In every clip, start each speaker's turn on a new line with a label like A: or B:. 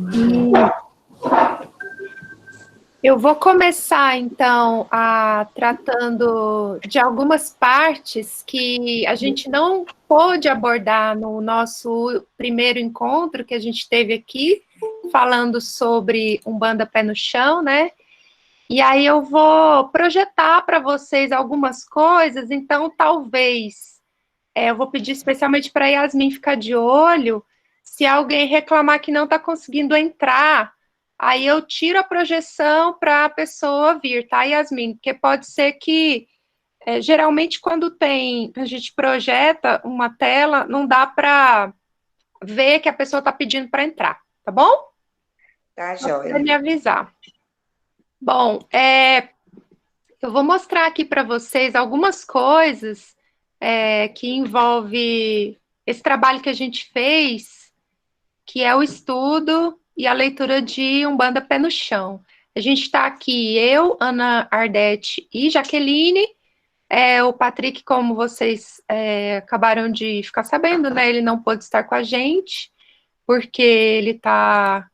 A: E eu vou começar, então, tratando de algumas partes que a gente não pôde abordar no nosso primeiro encontro que a gente teve aqui, falando sobre Umbanda Pé no Chão, né? E aí eu vou projetar para vocês algumas coisas, então talvez eu vou pedir especialmente para a Yasmin ficar de olho, se alguém reclamar que não está conseguindo entrar, aí eu tiro a projeção para a pessoa vir, tá, Yasmin? Porque pode ser que, geralmente, quando a gente projeta uma tela, não dá para ver que a pessoa está pedindo para entrar, tá bom?
B: Tá,
A: Só
B: joia.
A: para me avisar. Bom, eu vou mostrar aqui para vocês algumas coisas que envolve esse trabalho que a gente fez, que é o estudo e a leitura de Umbanda Pé no Chão. A gente está aqui, eu, Ana Ardete e Jaqueline. O Patrick, como vocês acabaram de ficar sabendo, né? Ele não pôde estar com a gente, porque ele está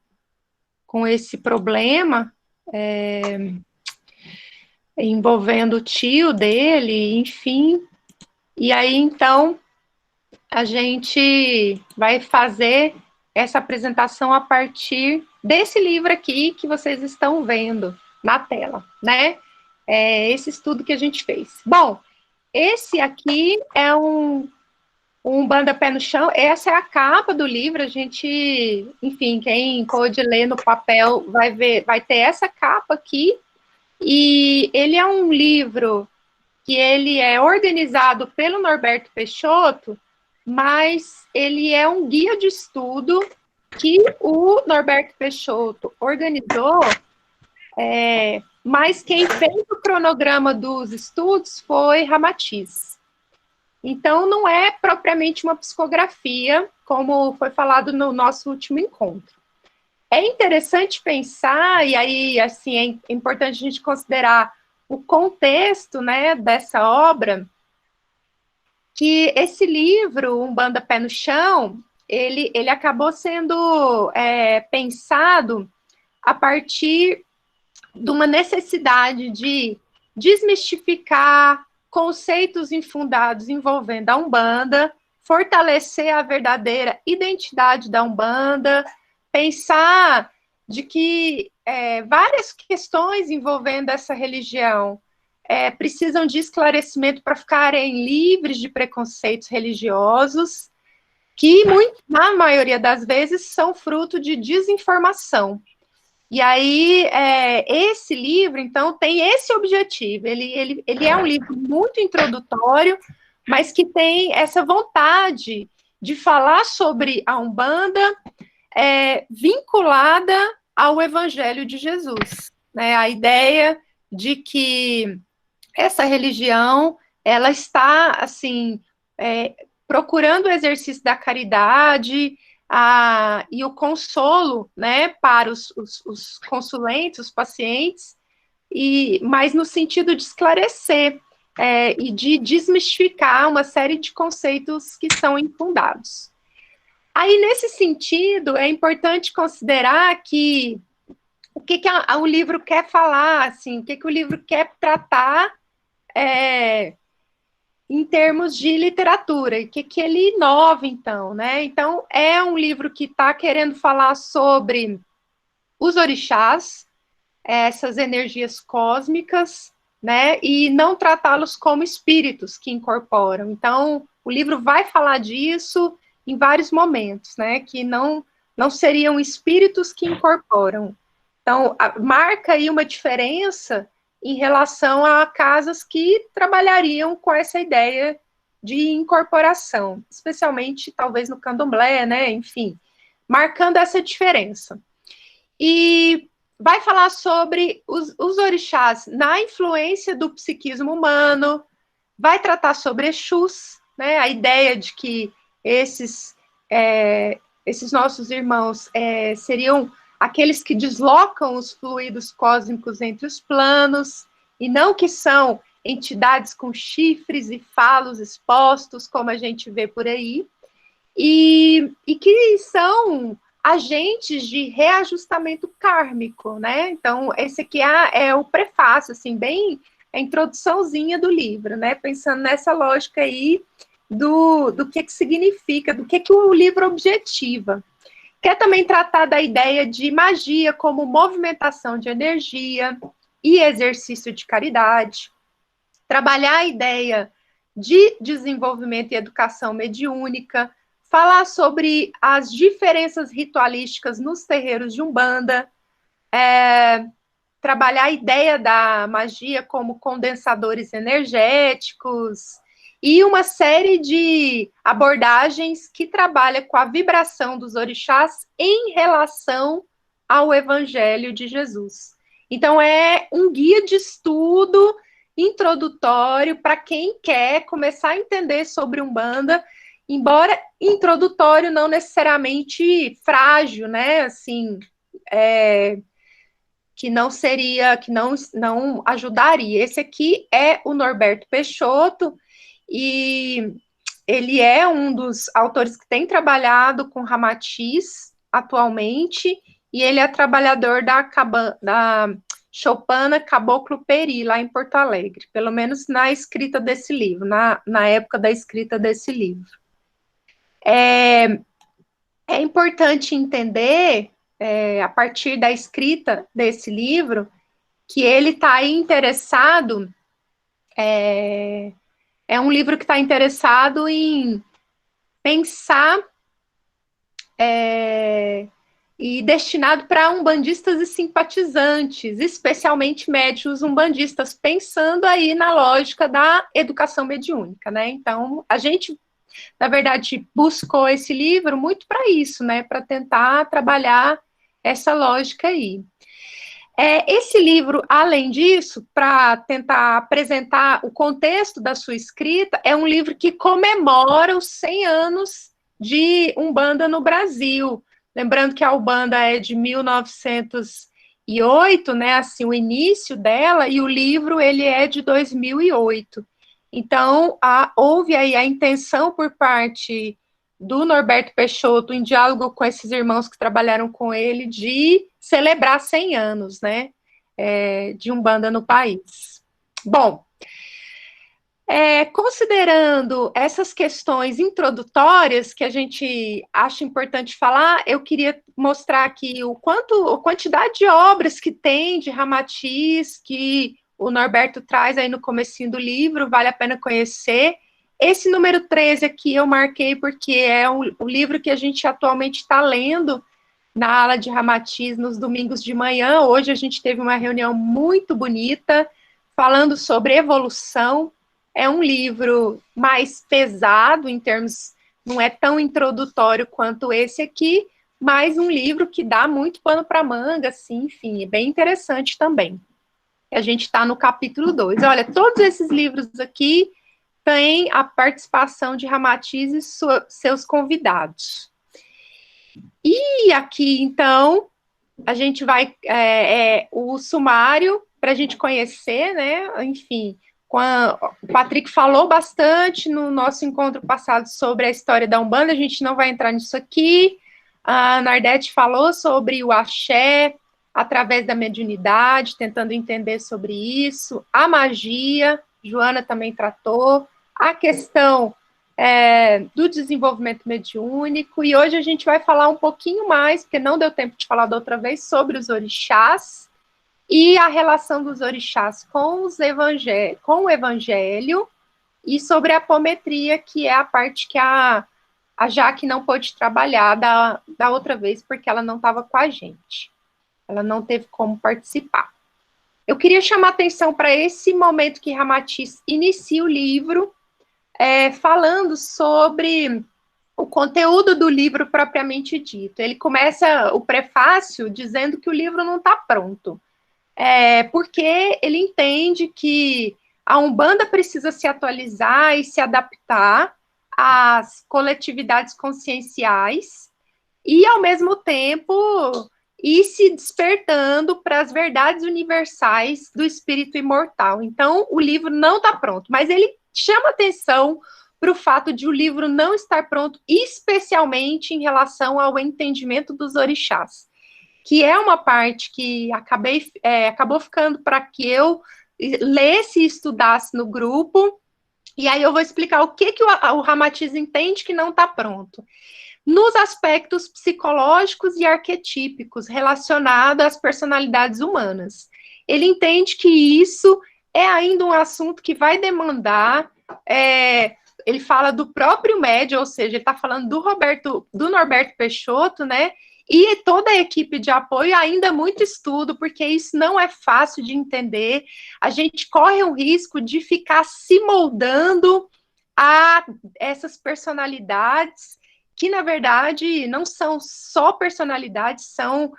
A: com esse problema envolvendo o tio dele, enfim. E aí, então, a gente vai fazer essa apresentação a partir desse livro aqui que vocês estão vendo na tela, né? Esse estudo que a gente fez. Bom, esse aqui é um Banda Pé no Chão. Essa é a capa do livro. A gente, enfim, quem pôde ler no papel vai ver, vai ter essa capa aqui. E ele é um livro que ele é organizado pelo Norberto Peixoto, mas ele é um guia de estudo que o Norberto Peixoto organizou, mas quem fez o cronograma dos estudos foi Ramatiz. Então, não é propriamente uma psicografia, como foi falado no nosso último encontro. É interessante pensar, e aí, assim, é importante a gente considerar o contexto, né, dessa obra, que esse livro, Umbanda Pé no Chão, ele acabou sendo pensado a partir de uma necessidade de desmistificar conceitos infundados envolvendo a Umbanda, fortalecer a verdadeira identidade da Umbanda, pensar de que várias questões envolvendo essa religião precisam de esclarecimento para ficarem livres de preconceitos religiosos, que, na maioria das vezes, são fruto de desinformação. E aí, esse livro, então, tem esse objetivo. Ele é um livro muito introdutório, mas que tem essa vontade de falar sobre a Umbanda vinculada ao Evangelho de Jesus, né? A ideia de que essa religião, ela está, assim, procurando o exercício da caridade e o consolo, né, para os consulentes, os pacientes, mas no sentido de esclarecer e de desmistificar uma série de conceitos que são infundados. Aí, nesse sentido, é importante considerar que o que o livro quer falar, assim, o que o livro quer tratar em termos de literatura, e que ele inova, então, né? Então, é um livro que está querendo falar sobre os orixás, essas energias cósmicas, né? E não tratá-los como espíritos que incorporam. Então, o livro vai falar disso em vários momentos, né? Que não seriam espíritos que incorporam. Então, marca aí uma diferença em relação a casas que trabalhariam com essa ideia de incorporação, especialmente, talvez, no candomblé, né? Enfim, marcando essa diferença. E vai falar sobre os orixás na influência do psiquismo humano, vai tratar sobre Exus, né? A ideia de que esses nossos irmãos seriam aqueles que deslocam os fluidos cósmicos entre os planos, e não que são entidades com chifres e falos expostos, como a gente vê por aí, e que são agentes de reajustamento kármico, né? Então, esse aqui é o prefácio, assim, bem a introduçãozinha do livro, né? Pensando nessa lógica aí do que significa, do que o livro objetiva. Quer também tratar da ideia de magia como movimentação de energia e exercício de caridade, trabalhar a ideia de desenvolvimento e educação mediúnica, falar sobre as diferenças ritualísticas nos terreiros de Umbanda, trabalhar a ideia da magia como condensadores energéticos e uma série de abordagens que trabalha com a vibração dos orixás em relação ao Evangelho de Jesus. Então, é um guia de estudo introdutório para quem quer começar a entender sobre Umbanda, embora introdutório não necessariamente frágil, né? Assim, que não seria, que não ajudaria. Esse aqui é o Norberto Peixoto, e ele é um dos autores que tem trabalhado com Ramatiz atualmente, e ele é trabalhador da Choupana Caboclo Peri, lá em Porto Alegre, pelo menos na escrita desse livro, na época da escrita desse livro. É importante entender, a partir da escrita desse livro, que ele está interessado, é um livro que está interessado em pensar e destinado para umbandistas e simpatizantes, especialmente médiuns umbandistas, pensando aí na lógica da educação mediúnica, né? Então, a gente, na verdade, buscou esse livro muito para isso, né? Para tentar trabalhar essa lógica aí. Esse livro, além disso, para tentar apresentar o contexto da sua escrita, é um livro que comemora os 100 anos de Umbanda no Brasil. Lembrando que a Umbanda é de 1908, né, assim, o início dela, e o livro ele é de 2008. Então, houve aí a intenção por parte do Norberto Peixoto, em diálogo com esses irmãos que trabalharam com ele, de celebrar 100 anos, né, de Umbanda no país. Bom, considerando essas questões introdutórias que a gente acha importante falar, eu queria mostrar aqui a quantidade de obras que tem de Ramatiz, que o Norberto traz aí no comecinho do livro, vale a pena conhecer. Esse número 13 aqui eu marquei porque é o livro que a gente atualmente está lendo na ala de Ramatiz nos domingos de manhã. Hoje a gente teve uma reunião muito bonita, falando sobre evolução. É um livro mais pesado, em termos, não é tão introdutório quanto esse aqui, mas um livro que dá muito pano para manga, assim, enfim, é bem interessante também. A gente está no capítulo 2. Olha, todos esses livros aqui têm a participação de Ramatiz e seus convidados. E aqui, então, a gente vai, o sumário, para a gente conhecer, né, enfim, o Patrick falou bastante no nosso encontro passado sobre a história da Umbanda, a gente não vai entrar nisso aqui. A Nardete falou sobre o axé, através da mediunidade, tentando entender sobre isso. A magia, Joana também tratou. A questão do desenvolvimento mediúnico. E hoje a gente vai falar um pouquinho mais, porque não deu tempo de falar da outra vez, sobre os orixás e a relação dos orixás com o evangelho, e sobre a apometria, que é a parte que a Jaque não pôde trabalhar da outra vez, porque ela não estava com a gente. Ela não teve como participar. Eu queria chamar atenção para esse momento que Ramatiz inicia o livro, falando sobre o conteúdo do livro propriamente dito. Ele começa o prefácio dizendo que o livro não está pronto. Porque ele entende que a Umbanda precisa se atualizar e se adaptar às coletividades conscienciais e, ao mesmo tempo, ir se despertando para as verdades universais do espírito imortal. Então, o livro não está pronto, mas ele chama atenção para o fato de o livro não estar pronto, especialmente em relação ao entendimento dos orixás, que é uma parte que acabou ficando para que eu lesse e estudasse no grupo, e aí eu vou explicar o que o Ramatiz entende que não está pronto. Nos aspectos psicológicos e arquetípicos relacionados às personalidades humanas. Ele entende que isso é ainda um assunto que vai demandar, ele fala do próprio médium, ou seja, ele está falando do Norberto Peixoto, né? E toda a equipe de apoio ainda muito estudo, porque isso não é fácil de entender. A gente corre o risco de ficar se moldando a essas personalidades, que, na verdade, não são só personalidades, são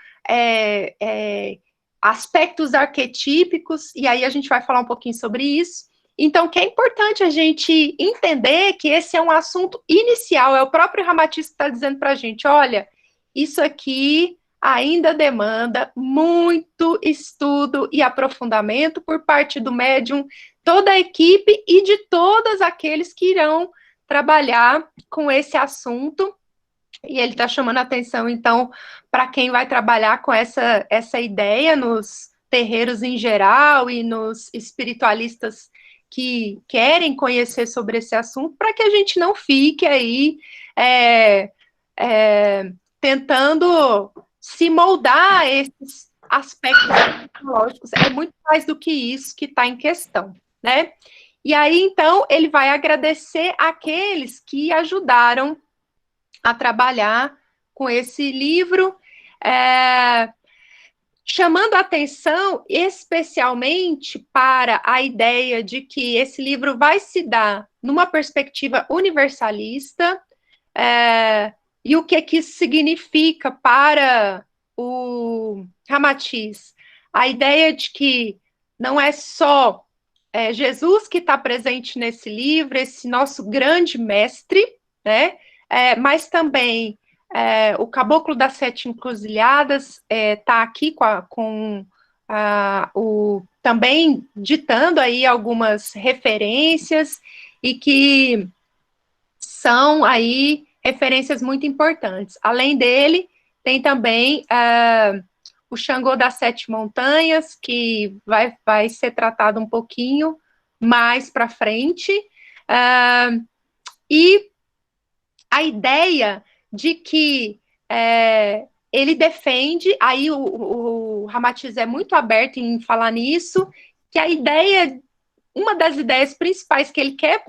A: aspectos arquetípicos, e aí a gente vai falar um pouquinho sobre isso. Então, que é importante a gente entender que esse é um assunto inicial, é o próprio Ramatiz que está dizendo para a gente, olha, isso aqui ainda demanda muito estudo e aprofundamento por parte do médium, toda a equipe e de todos aqueles que irão trabalhar com esse assunto. E ele está chamando a atenção, então, para quem vai trabalhar com essa ideia nos terreiros em geral e nos espiritualistas que querem conhecer sobre esse assunto, para que a gente não fique aí tentando se moldar a esses aspectos psicológicos. É muito mais do que isso que está em questão, né? E aí, então, ele vai agradecer aqueles que ajudaram a trabalhar com esse livro, chamando a atenção especialmente para a ideia de que esse livro vai se dar numa perspectiva universalista, e o que isso significa para o Ramatiz. A ideia de que não é só Jesus que está presente nesse livro, esse nosso grande mestre, né? Mas também o Caboclo das Sete Encruzilhadas está aqui também ditando aí algumas referências e que são aí referências muito importantes. Além dele, tem também o Xangô das Sete Montanhas, que vai ser tratado um pouquinho mais para frente, e a ideia de que ele defende, aí o Ramatiz é muito aberto em falar nisso, que a ideia, uma das ideias principais que ele quer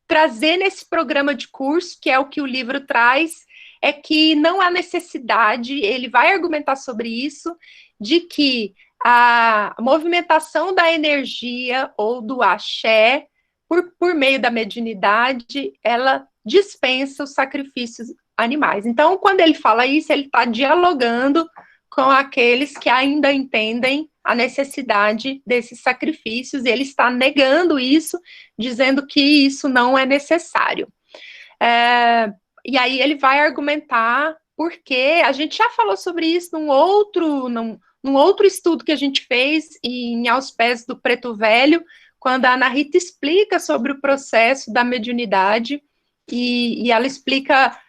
A: trazer nesse programa de curso, que é o que o livro traz, é que não há necessidade, ele vai argumentar sobre isso, de que a movimentação da energia ou do axé, por meio da mediunidade, ela dispensa os sacrifícios animais. Então, quando ele fala isso, ele está dialogando com aqueles que ainda entendem a necessidade desses sacrifícios, e ele está negando isso, dizendo que isso não é necessário. E aí ele vai argumentar porque a gente já falou sobre isso num outro estudo que a gente fez em Aos Pés do Preto Velho, quando a Ana Rita explica sobre o processo da mediunidade, e ela explica,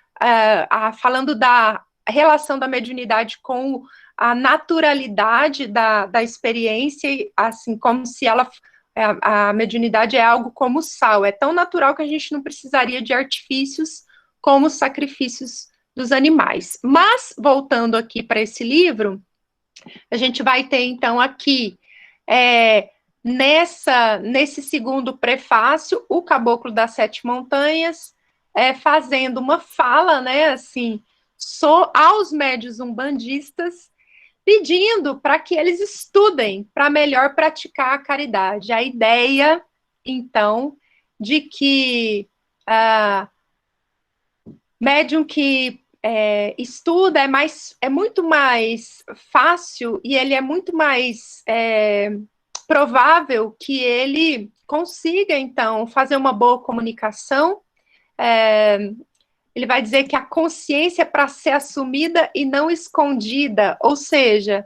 A: falando da relação da mediunidade com a naturalidade da experiência, assim, como se a mediunidade é algo como sal, é tão natural que a gente não precisaria de artifícios como os sacrifícios dos animais. Mas, voltando aqui para esse livro, a gente vai ter, então, aqui, nesse segundo prefácio, o Caboclo das Sete Montanhas, fazendo uma fala, né, assim, aos médiuns umbandistas, pedindo para que eles estudem para melhor praticar a caridade. A ideia, então, de que médium que estuda é muito mais fácil e ele é muito mais provável que ele consiga, então, fazer uma boa comunicação. Ele vai dizer que a consciência é para ser assumida e não escondida, ou seja,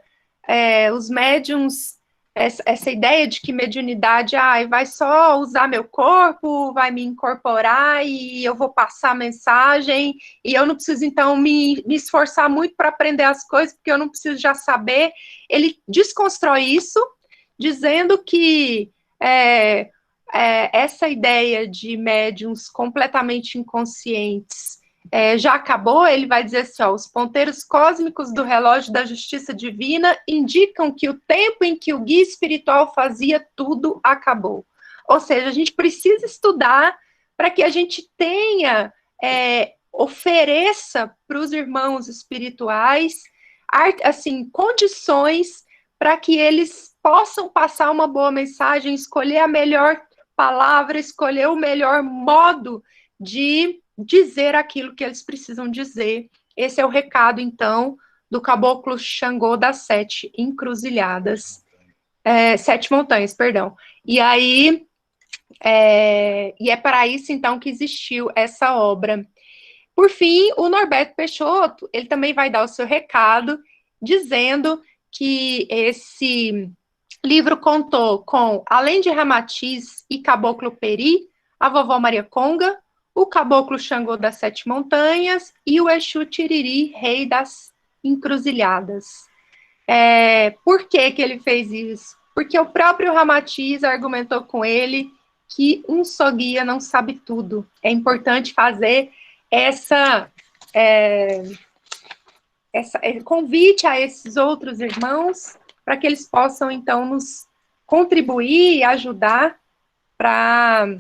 A: os médiums essa ideia de que mediunidade, vai só usar meu corpo, vai me incorporar e eu vou passar a mensagem, e eu não preciso, então, me esforçar muito para aprender as coisas, porque eu não preciso já saber. Ele desconstrói isso, dizendo que essa ideia de médiums completamente inconscientes já acabou. Ele vai dizer assim, os ponteiros cósmicos do relógio da justiça divina indicam que o tempo em que o guia espiritual fazia tudo acabou. Ou seja, a gente precisa estudar para que a gente tenha, ofereça para os irmãos espirituais, assim, condições para que eles possam passar uma boa mensagem, escolher a melhor palavra, escolher o melhor modo de dizer aquilo que eles precisam dizer. Esse é o recado, então, do caboclo Xangô das Sete Encruzilhadas. Sete Montanhas, perdão. E aí, e é para isso, então, que existiu essa obra. Por fim, o Norberto Peixoto, ele também vai dar o seu recado, dizendo que esse livro contou com, além de Ramatiz e Caboclo Peri, a vovó Maria Conga, o Caboclo Xangô das Sete Montanhas e o Exu Tiriri, rei das encruzilhadas. Por que ele fez isso? Porque o próprio Ramatiz argumentou com ele que um só guia não sabe tudo. É importante fazer essa convite a esses outros irmãos para que eles possam, então, nos contribuir e ajudar para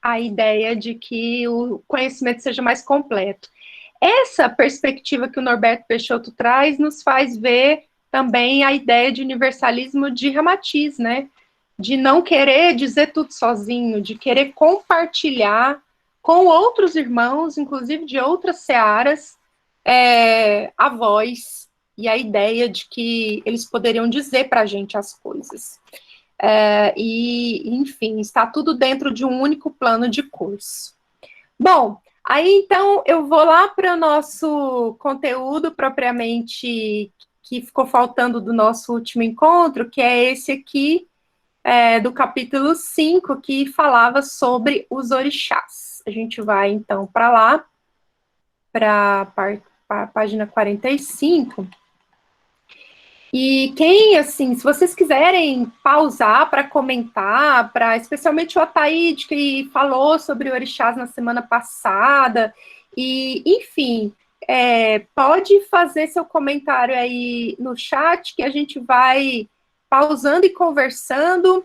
A: a ideia de que o conhecimento seja mais completo. Essa perspectiva que o Norberto Peixoto traz nos faz ver também a ideia de universalismo de Ramatiz, né? De não querer dizer tudo sozinho, de querer compartilhar com outros irmãos, inclusive de outras searas, a voz e a ideia de que eles poderiam dizer para a gente as coisas. Enfim, está tudo dentro de um único plano de curso. Bom, aí então eu vou lá para o nosso conteúdo propriamente que ficou faltando do nosso último encontro, que é esse aqui, do capítulo 5, que falava sobre os orixás. A gente vai então para lá, para a página 45. E quem, assim, se vocês quiserem pausar para comentar, especialmente o Ataíde, que falou sobre orixás na semana passada, e, enfim, pode fazer seu comentário aí no chat, que a gente vai pausando e conversando,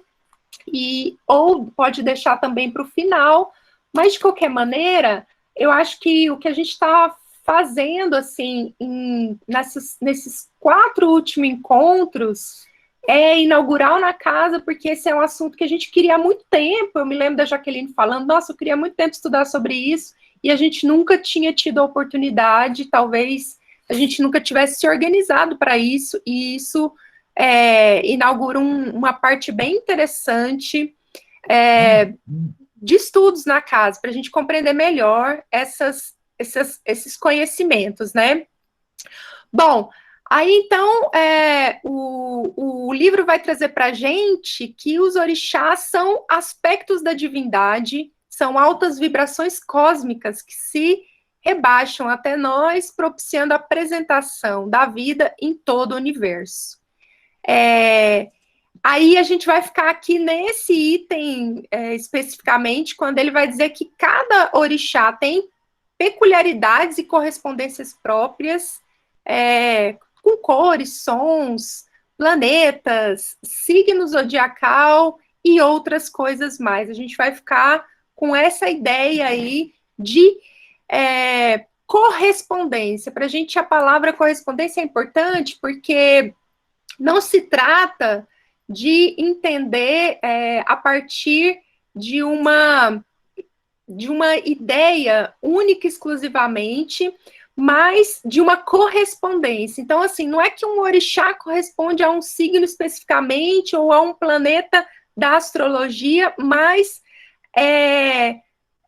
A: ou pode deixar também para o final, mas, de qualquer maneira, eu acho que o que a gente está fazendo, assim, nesses 4 últimos encontros, é inaugurar na casa, porque esse é um assunto que a gente queria há muito tempo. Eu me lembro da Jaqueline falando, nossa, eu queria há muito tempo estudar sobre isso, e a gente nunca tinha tido a oportunidade, talvez a gente nunca tivesse se organizado para isso, e isso inaugura uma parte bem interessante de estudos na casa, para a gente compreender melhor esses conhecimentos, né? Bom, aí então o livro vai trazer para a gente que os orixás são aspectos da divindade, são altas vibrações cósmicas que se rebaixam até nós, propiciando a apresentação da vida em todo o universo. Aí a gente vai ficar aqui nesse item especificamente, quando ele vai dizer que cada orixá tem peculiaridades e correspondências próprias, com cores, sons, planetas, signo zodiacal e outras coisas mais. A gente vai ficar com essa ideia aí de correspondência. Para a gente, a palavra correspondência é importante porque não se trata de entender a partir de uma ideia única exclusivamente, mas de uma correspondência. Então, assim, não é que um orixá corresponde a um signo especificamente ou a um planeta da astrologia, mas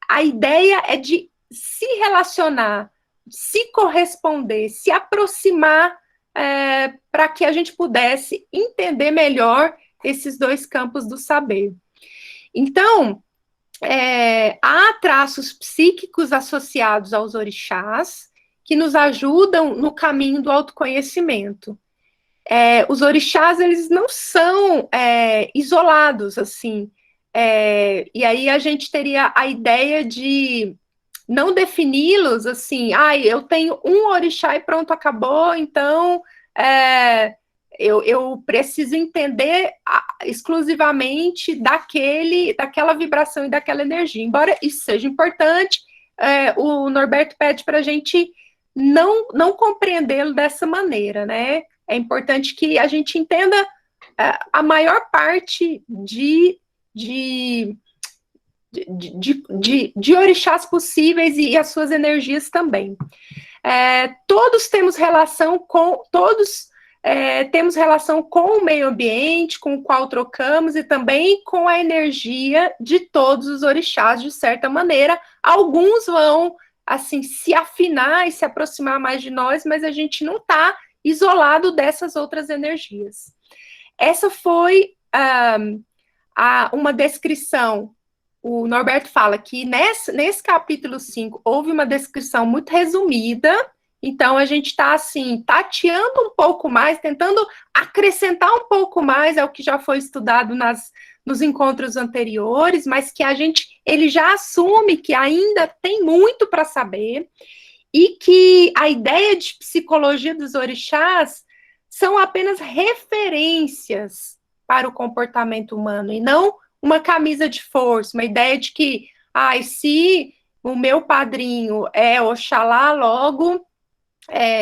A: a ideia é de se relacionar, se corresponder, se aproximar para que a gente pudesse entender melhor esses dois campos do saber. Então, há traços psíquicos associados aos orixás que nos ajudam no caminho do autoconhecimento. Os orixás, eles não são isolados, assim, e aí a gente teria a ideia de não defini-los assim, eu tenho um orixá e pronto, acabou, então eu preciso entender exclusivamente daquela vibração e daquela energia. Embora isso seja importante, o Norberto pede para a gente não compreendê-lo dessa maneira, né? É importante que a gente entenda a maior parte de orixás possíveis e as suas energias também. Todos temos relação com o meio ambiente com o qual trocamos e também com a energia de todos os orixás, de certa maneira. Alguns vão assim se afinar e se aproximar mais de nós, mas a gente não está isolado dessas outras energias. Essa foi uma descrição. O Norberto fala que nesse capítulo 5 houve uma descrição muito resumida, então a gente está assim, tateando um pouco mais, tentando acrescentar um pouco mais ao que já foi estudado nos encontros anteriores, mas que ele já assume que ainda tem muito para saber, e que a ideia de psicologia dos orixás são apenas referências para o comportamento humano, e não uma camisa de força, uma ideia de que, se o meu padrinho é Oxalá, logo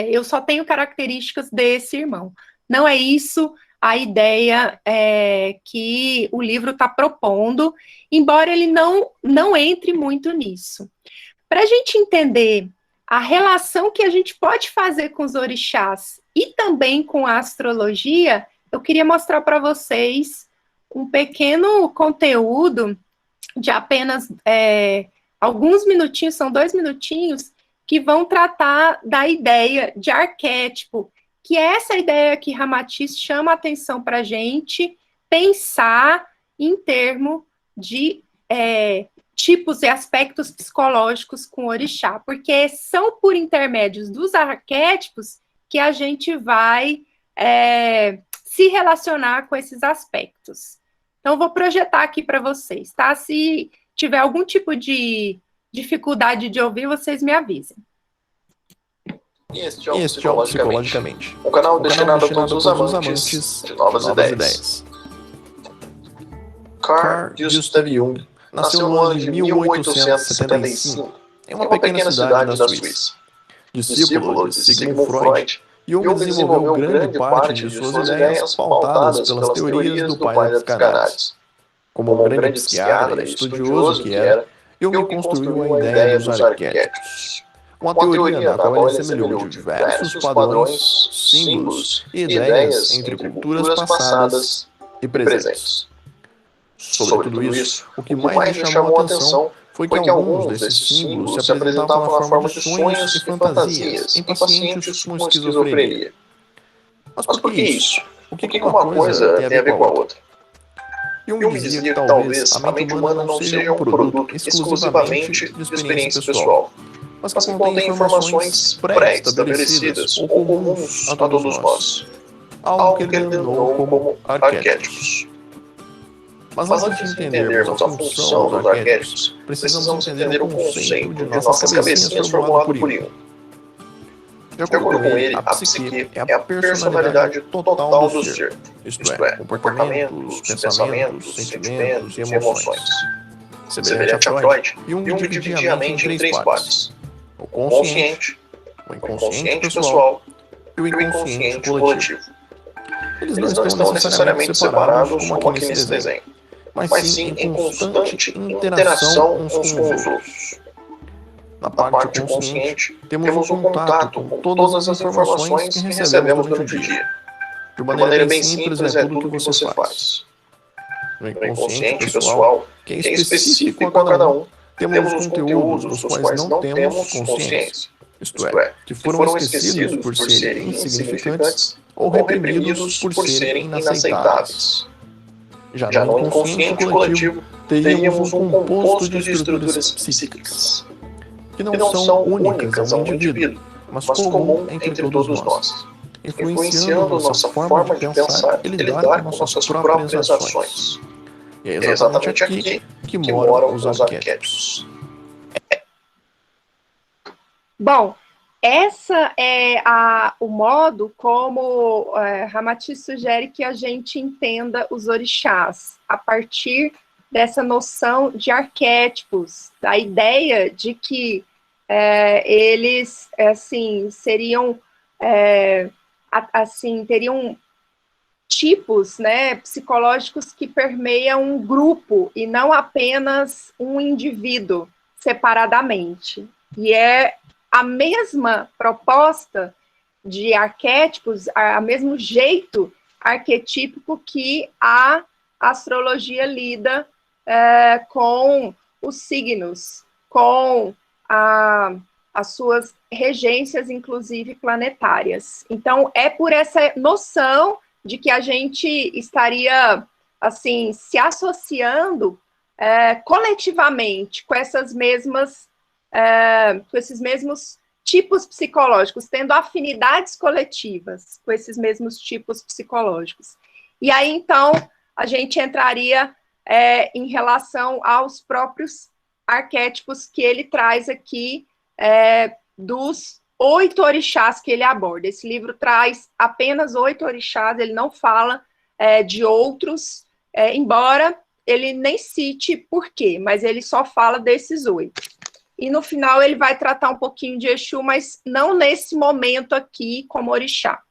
A: eu só tenho características desse irmão. Não é isso a ideia que o livro está propondo, embora ele não entre muito nisso. Para a gente entender a relação que a gente pode fazer com os orixás e também com a astrologia, eu queria mostrar para vocês um pequeno conteúdo de apenas alguns minutinhos, são 2 minutinhos, que vão tratar da ideia de arquétipo, que é essa ideia que Ramatiz chama a atenção para a gente pensar em termos de tipos e aspectos psicológicos com o orixá, porque são por intermédios dos arquétipos que a gente vai se relacionar com esses aspectos. Então, eu vou projetar aqui para vocês, tá? Se tiver algum tipo de dificuldade de ouvir, vocês me avisem.
B: Este é o Psicologicamente, um canal destinado a todos os amantes de novas ideias. Carl Gustav Jung nasceu no ano de 1875, em uma pequena cidade da Suíça. Discípulo de Sigmund Freud, Jung desenvolveu grande parte de suas ideias pautadas pelas teorias do pai da psicanálise. Como um grande psiquiatra e estudioso que era, Jung construiu a ideia dos arquétipos. Uma teoria na qual ele assemelhou diversos padrões, símbolos e ideias entre culturas passadas e presentes. Sobre tudo isso, o que mais me chamou a atenção foi que alguns desses símbolos se apresentavam na forma de sonhos e fantasias em pacientes com esquizofrenia. Mas por que isso? O que uma coisa tem a ver com a outra? Jung dizia que talvez a mente humana não seja um produto exclusivamente de experiência pessoal, mas que contém informações pré-estabelecidas ou comuns a todos nós, algo que ele denominou como arquétipos. Mas antes de entendermos a função dos arquétipos, precisamos entender o conceito de nossas cabecinhas formulado por Jung. De acordo com ele, a psique é a personalidade total do ser, isto é, comportamentos, pensamentos, sentimentos e emoções. Semelhante a Freud, Jung dividia a mente em 3 partes: o consciente, o inconsciente pessoal e o inconsciente coletivo. Eles não estão necessariamente separados como aqui nesse desenho, mas sim em constante interação uns com os outros. Na parte consciente, temos um contato com todas as informações que recebemos durante o dia. De maneira bem simples, é tudo o que você faz. No inconsciente pessoal, que é específico a cada um, temos os conteúdos dos quais não temos consciência, isto é, que foram esquecidos por serem insignificantes ou reprimidos por serem inaceitáveis. Já no inconsciente coletivo, teríamos um composto de estruturas psíquicas, que não são únicas a um indivíduo, mas comum entre todos nós, influenciando nossa forma de pensar e lidar com nossas próprias ações. E é exatamente aqui que moram os arquétipos.
A: Bom, essa é o modo como Ramatiz sugere que a gente entenda os orixás, a partir dessa noção de arquétipos, da ideia de que eles, assim, seriam, teriam tipos, né, psicológicos que permeiam um grupo e não apenas um indivíduo separadamente. E é a mesma proposta de arquétipos, o mesmo jeito arquetípico que a astrologia lida com os signos, com as suas regências, inclusive planetárias. Então, é por essa noção de que a gente estaria, assim, se associando coletivamente com essas mesmas, com esses mesmos tipos psicológicos, tendo afinidades coletivas com esses mesmos tipos psicológicos. E aí, então, a gente entraria em relação aos próprios arquétipos que ele traz aqui, dos 8 orixás que ele aborda. Esse livro traz apenas 8 orixás, ele não fala de outros, embora ele nem cite por quê, mas ele só fala desses 8. E no final ele vai tratar um pouquinho de Exu, mas não nesse momento aqui como orixá.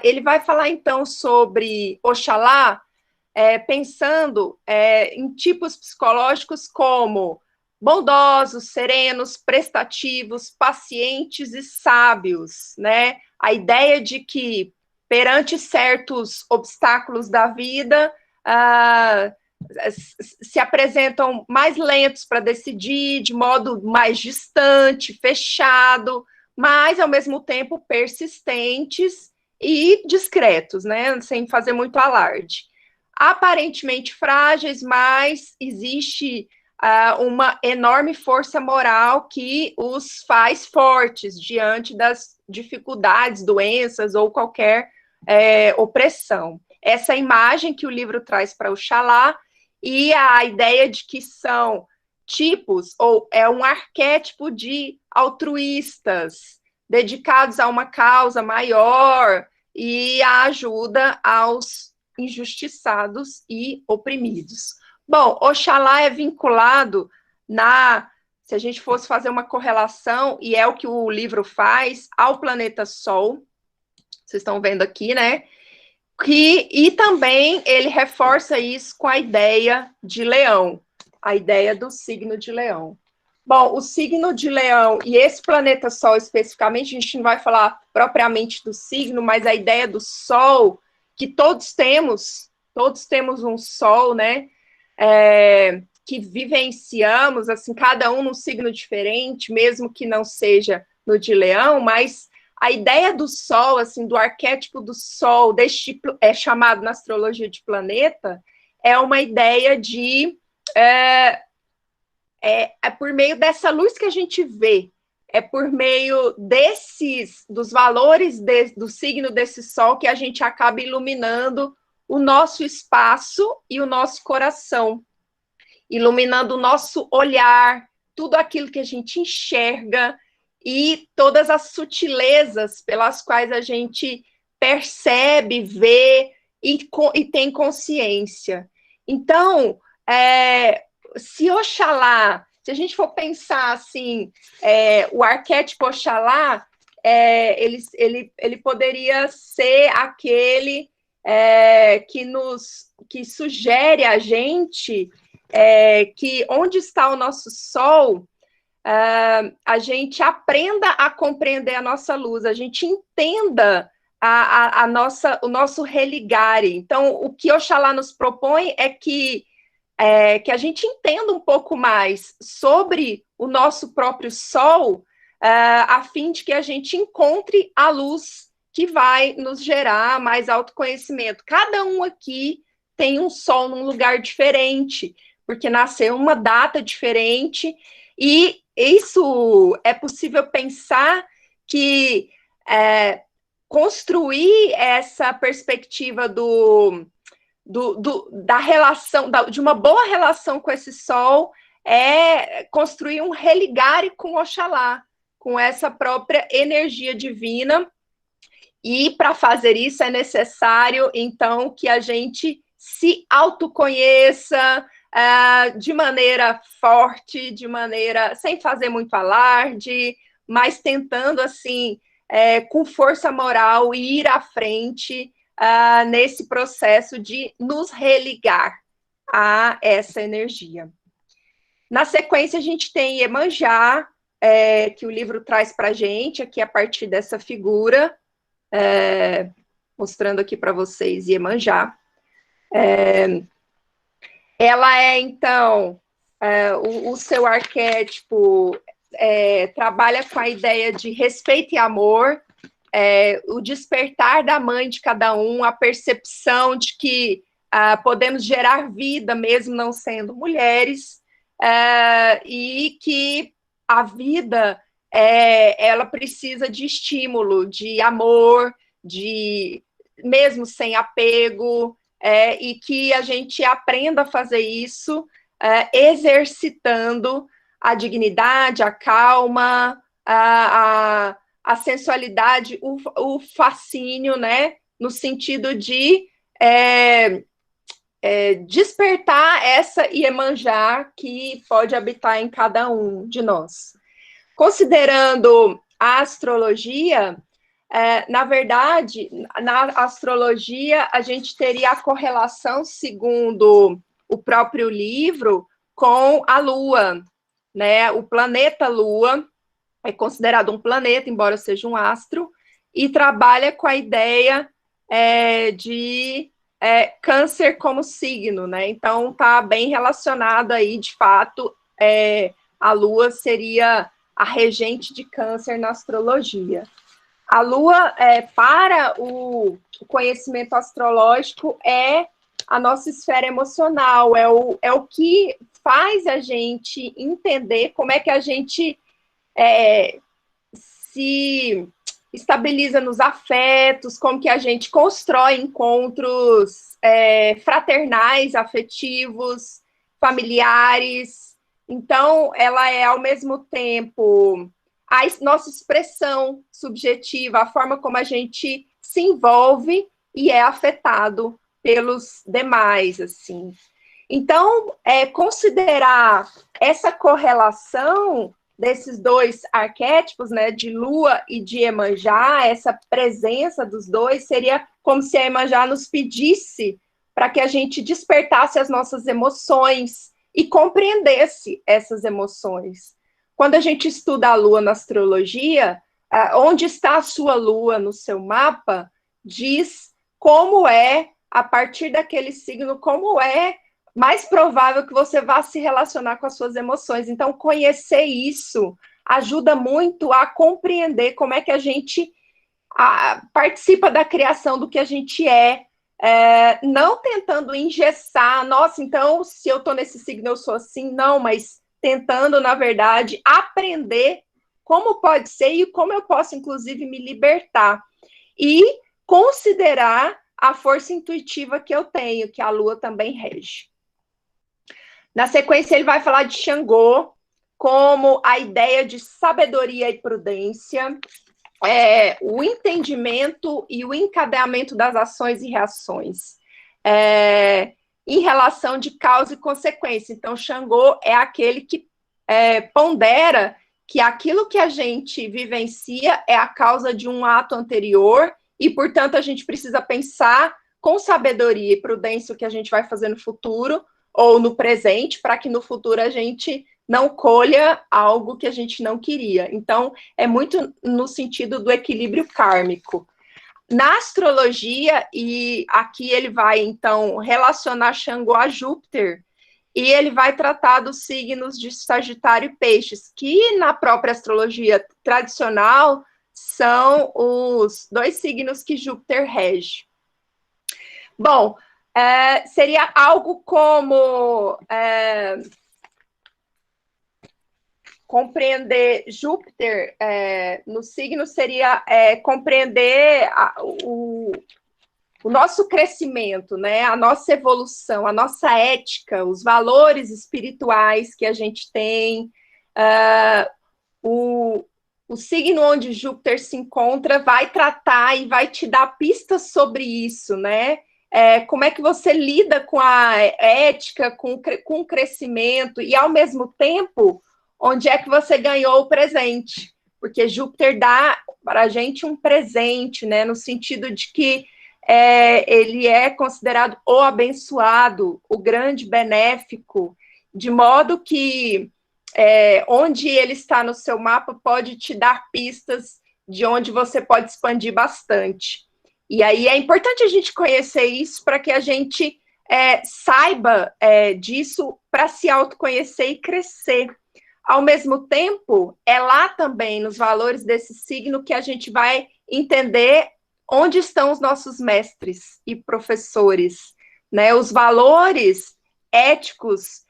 A: Ele vai falar então sobre Oxalá, pensando em tipos psicológicos como bondosos, serenos, prestativos, pacientes e sábios, né? A ideia de que, perante certos obstáculos da vida, se apresentam mais lentos para decidir, de modo mais distante, fechado, mas, ao mesmo tempo, persistentes e discretos, né? Sem fazer muito alarde. Aparentemente frágeis, mas existe uma enorme força moral que os faz fortes diante das dificuldades, doenças ou qualquer opressão. Essa imagem que o livro traz para Oxalá e a ideia de que são tipos, ou é um arquétipo de altruístas, dedicados a uma causa maior e a ajuda aos injustiçados e oprimidos. Bom, Oxalá é vinculado se a gente fosse fazer uma correlação, e é o que o livro faz, ao planeta Sol, vocês estão vendo aqui, né? E também ele reforça isso com a ideia de Leão, a ideia do signo de Leão. Bom, o signo de Leão e esse planeta Sol especificamente, a gente não vai falar propriamente do signo, mas a ideia do Sol, que todos temos um Sol, né? Que vivenciamos, assim, cada um num signo diferente, mesmo que não seja no de Leão, mas a ideia do Sol, assim, do arquétipo do Sol, deste chamado na astrologia de planeta, é uma ideia de por meio dessa luz que a gente vê, é por meio dos valores do signo desse Sol que a gente acaba iluminando o nosso espaço e o nosso coração, iluminando o nosso olhar, tudo aquilo que a gente enxerga e todas as sutilezas pelas quais a gente percebe, vê e tem consciência. Então, se Oxalá, se a gente for pensar assim, o arquétipo Oxalá, ele poderia ser aquele que sugere a gente que onde está o nosso Sol, a gente aprenda a compreender a nossa luz, a gente entenda o nosso religare. Então, o que Oxalá nos propõe é que a gente entenda um pouco mais sobre o nosso próprio Sol, a fim de que a gente encontre a luz que vai nos gerar mais autoconhecimento. Cada um aqui tem um sol num lugar diferente, porque nasceu uma data diferente, e isso é possível pensar que construir essa perspectiva da relação, de uma boa relação com esse sol, é construir um religare com Oxalá, com essa própria energia divina. E para fazer isso é necessário, então, que a gente se autoconheça de maneira forte, de maneira sem fazer muito alarde, mas tentando, assim, com força moral, ir à frente nesse processo de nos religar a essa energia. Na sequência, a gente tem Iemanjá, que o livro traz para a gente, aqui a partir dessa figura, mostrando aqui para vocês Iemanjá. Ela então, o seu arquétipo trabalha com a ideia de respeito e amor, o despertar da mãe de cada um, a percepção de que podemos gerar vida mesmo não sendo mulheres, e que a vida ela precisa de estímulo, de amor, mesmo sem apego, e que a gente aprenda a fazer isso exercitando a dignidade, a calma, a sensualidade, o fascínio, né, no sentido de despertar essa Iemanjá que pode habitar em cada um de nós. Considerando a astrologia, na verdade, na astrologia, a gente teria a correlação, segundo o próprio livro, com a Lua, né? O planeta Lua é considerado um planeta, embora seja um astro, e trabalha com a ideia de Câncer como signo, né? Então, está bem relacionado aí, de fato, a Lua seria a regente de Câncer na astrologia. A Lua, para o conhecimento astrológico, é a nossa esfera emocional, é o que faz a gente entender como é que a gente se estabiliza nos afetos, como que a gente constrói encontros fraternais, afetivos, familiares. Então, ela é, ao mesmo tempo, a nossa expressão subjetiva, a forma como a gente se envolve e é afetado pelos demais, assim. Então, considerar essa correlação desses dois arquétipos, né, de Lua e de Iemanjá, essa presença dos dois, seria como se a Iemanjá nos pedisse para que a gente despertasse as nossas emoções e compreendesse essas emoções. Quando a gente estuda a Lua na astrologia, onde está a sua Lua no seu mapa, diz como a partir daquele signo, como mais provável que você vá se relacionar com as suas emoções. Então, conhecer isso ajuda muito a compreender como é que a gente participa da criação do que a gente não tentando engessar, nossa, então, se eu estou nesse signo, eu sou assim, não, mas tentando, na verdade, aprender como pode ser e como eu posso, inclusive, me libertar. E considerar a força intuitiva que eu tenho, que a Lua também rege. Na sequência, ele vai falar de Xangô como a ideia de sabedoria e prudência, o entendimento e o encadeamento das ações e reações, em relação de causa e consequência. Então, Xangô é aquele que pondera que aquilo que a gente vivencia é a causa de um ato anterior e, portanto, a gente precisa pensar com sabedoria e prudência o que a gente vai fazer no futuro ou no presente, para que no futuro a gente não colha algo que a gente não queria. Então, é muito no sentido do equilíbrio kármico. Na astrologia, e aqui ele vai, então, relacionar Xangô a Júpiter, e ele vai tratar dos signos de Sagitário e Peixes, que na própria astrologia tradicional são os dois signos que Júpiter rege. Bom, seria algo como compreender Júpiter no signo seria compreender o nosso crescimento, né? A nossa evolução, a nossa ética, os valores espirituais que a gente tem, o signo onde Júpiter se encontra vai tratar e vai te dar pistas sobre isso, né? Como é que você lida com a ética, com o crescimento, e ao mesmo tempo, onde é que você ganhou o presente? Porque Júpiter dá para a gente um presente, né? No sentido de que ele é considerado o abençoado, o grande benéfico, de modo que onde ele está no seu mapa pode te dar pistas de onde você pode expandir bastante. E aí é importante a gente conhecer isso para que a gente saiba disso para se autoconhecer e crescer. Ao mesmo tempo, é lá também, nos valores desse signo, que a gente vai entender onde estão os nossos mestres e professores, né? Os valores éticos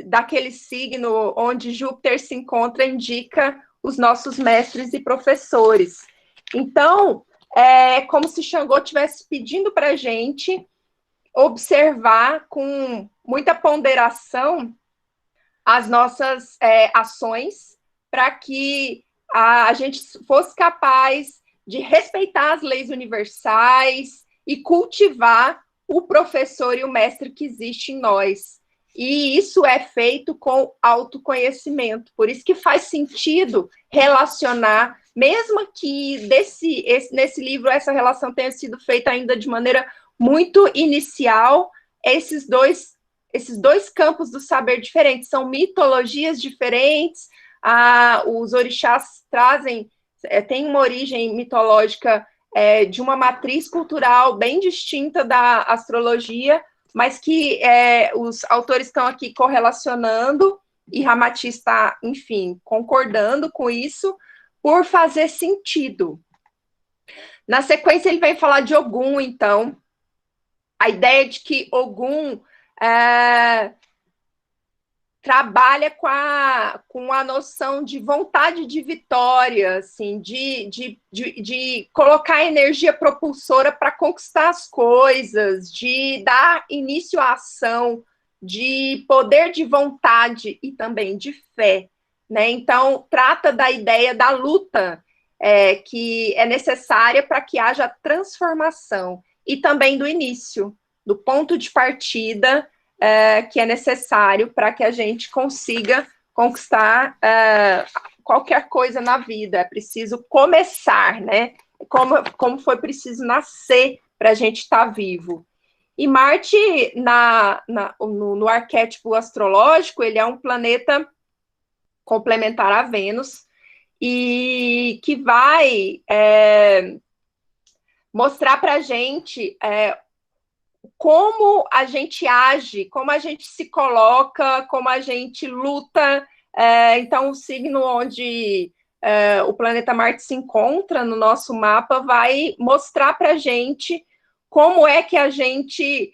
A: daquele signo onde Júpiter se encontra indica os nossos mestres e professores. Então, é como se Xangô estivesse pedindo para a gente observar com muita ponderação as nossas ações para que a gente fosse capaz de respeitar as leis universais e cultivar o professor e o mestre que existe em nós. E isso é feito com autoconhecimento. Por isso que faz sentido relacionar, mesmo que nesse livro essa relação tenha sido feita ainda de maneira muito inicial, esses dois campos do saber diferentes, são mitologias diferentes, os orixás tem uma origem mitológica de uma matriz cultural bem distinta da astrologia, mas que os autores estão aqui correlacionando, e Ramatiz está, enfim, concordando com isso, por fazer sentido. Na sequência, ele vai falar de Ogum, então, a ideia de que Ogum trabalha com a noção de vontade de vitória, assim, de colocar energia propulsora para conquistar as coisas, de dar início à ação, de poder de vontade e também de fé, né? Então, trata da ideia da luta que é necessária para que haja transformação, e também do início, do ponto de partida que é necessário para que a gente consiga conquistar qualquer coisa na vida. É preciso começar, né? Como foi preciso nascer para a gente estar vivo. E Marte, no arquétipo astrológico, ele é um planeta complementar a Vênus, e que vai mostrar para a gente como a gente age, como a gente se coloca, como a gente luta. Então, o signo onde o planeta Marte se encontra no nosso mapa vai mostrar para a gente como é que a gente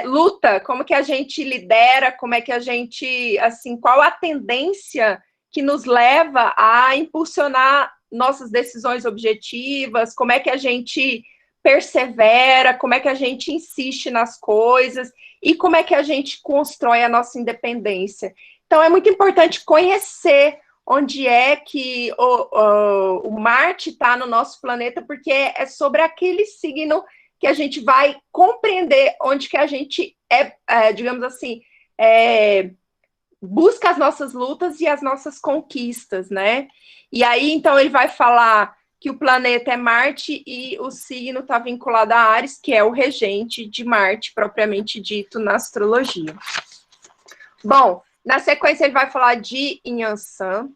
A: luta, como que a gente lidera, como é que a gente, assim, qual a tendência que nos leva a impulsionar nossas decisões objetivas, como é que a gente persevera, como é que a gente insiste nas coisas e como é que a gente constrói a nossa independência. Então, é muito importante conhecer onde é que o Marte está no nosso planeta, porque é sobre aquele signo que a gente vai compreender onde que a gente digamos assim, busca as nossas lutas e as nossas conquistas, né? E aí, então, ele vai falar que o planeta é Marte e o signo está vinculado a Áries, que é o regente de Marte, propriamente dito na astrologia. Bom, na sequência ele vai falar de Inhansan,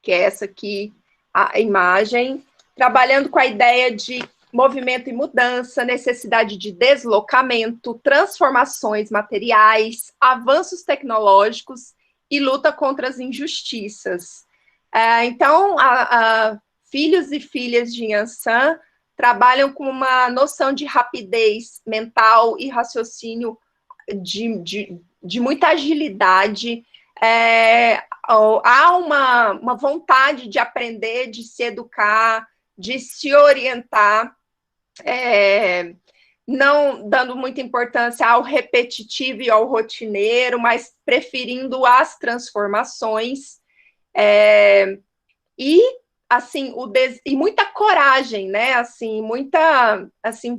A: que é essa aqui, a imagem, trabalhando com a ideia de movimento e mudança, necessidade de deslocamento, transformações materiais, avanços tecnológicos e luta contra as injustiças. Então, filhos e filhas de Inhansan trabalham com uma noção de rapidez mental e raciocínio de muita agilidade. Há uma vontade de aprender, de se educar, de se orientar, não dando muita importância ao repetitivo e ao rotineiro, mas preferindo as transformações, e assim, e muita coragem, né? Assim, muita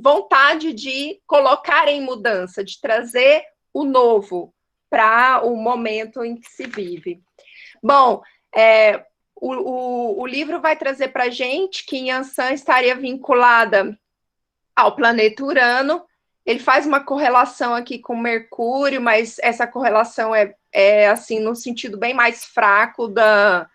A: vontade de colocar em mudança, de trazer o novo para o momento em que se vive. Bom, o livro vai trazer para a gente que Yansan estaria vinculada ao planeta Urano. Ele faz uma correlação aqui com Mercúrio, mas essa correlação é assim, no sentido bem mais fraco da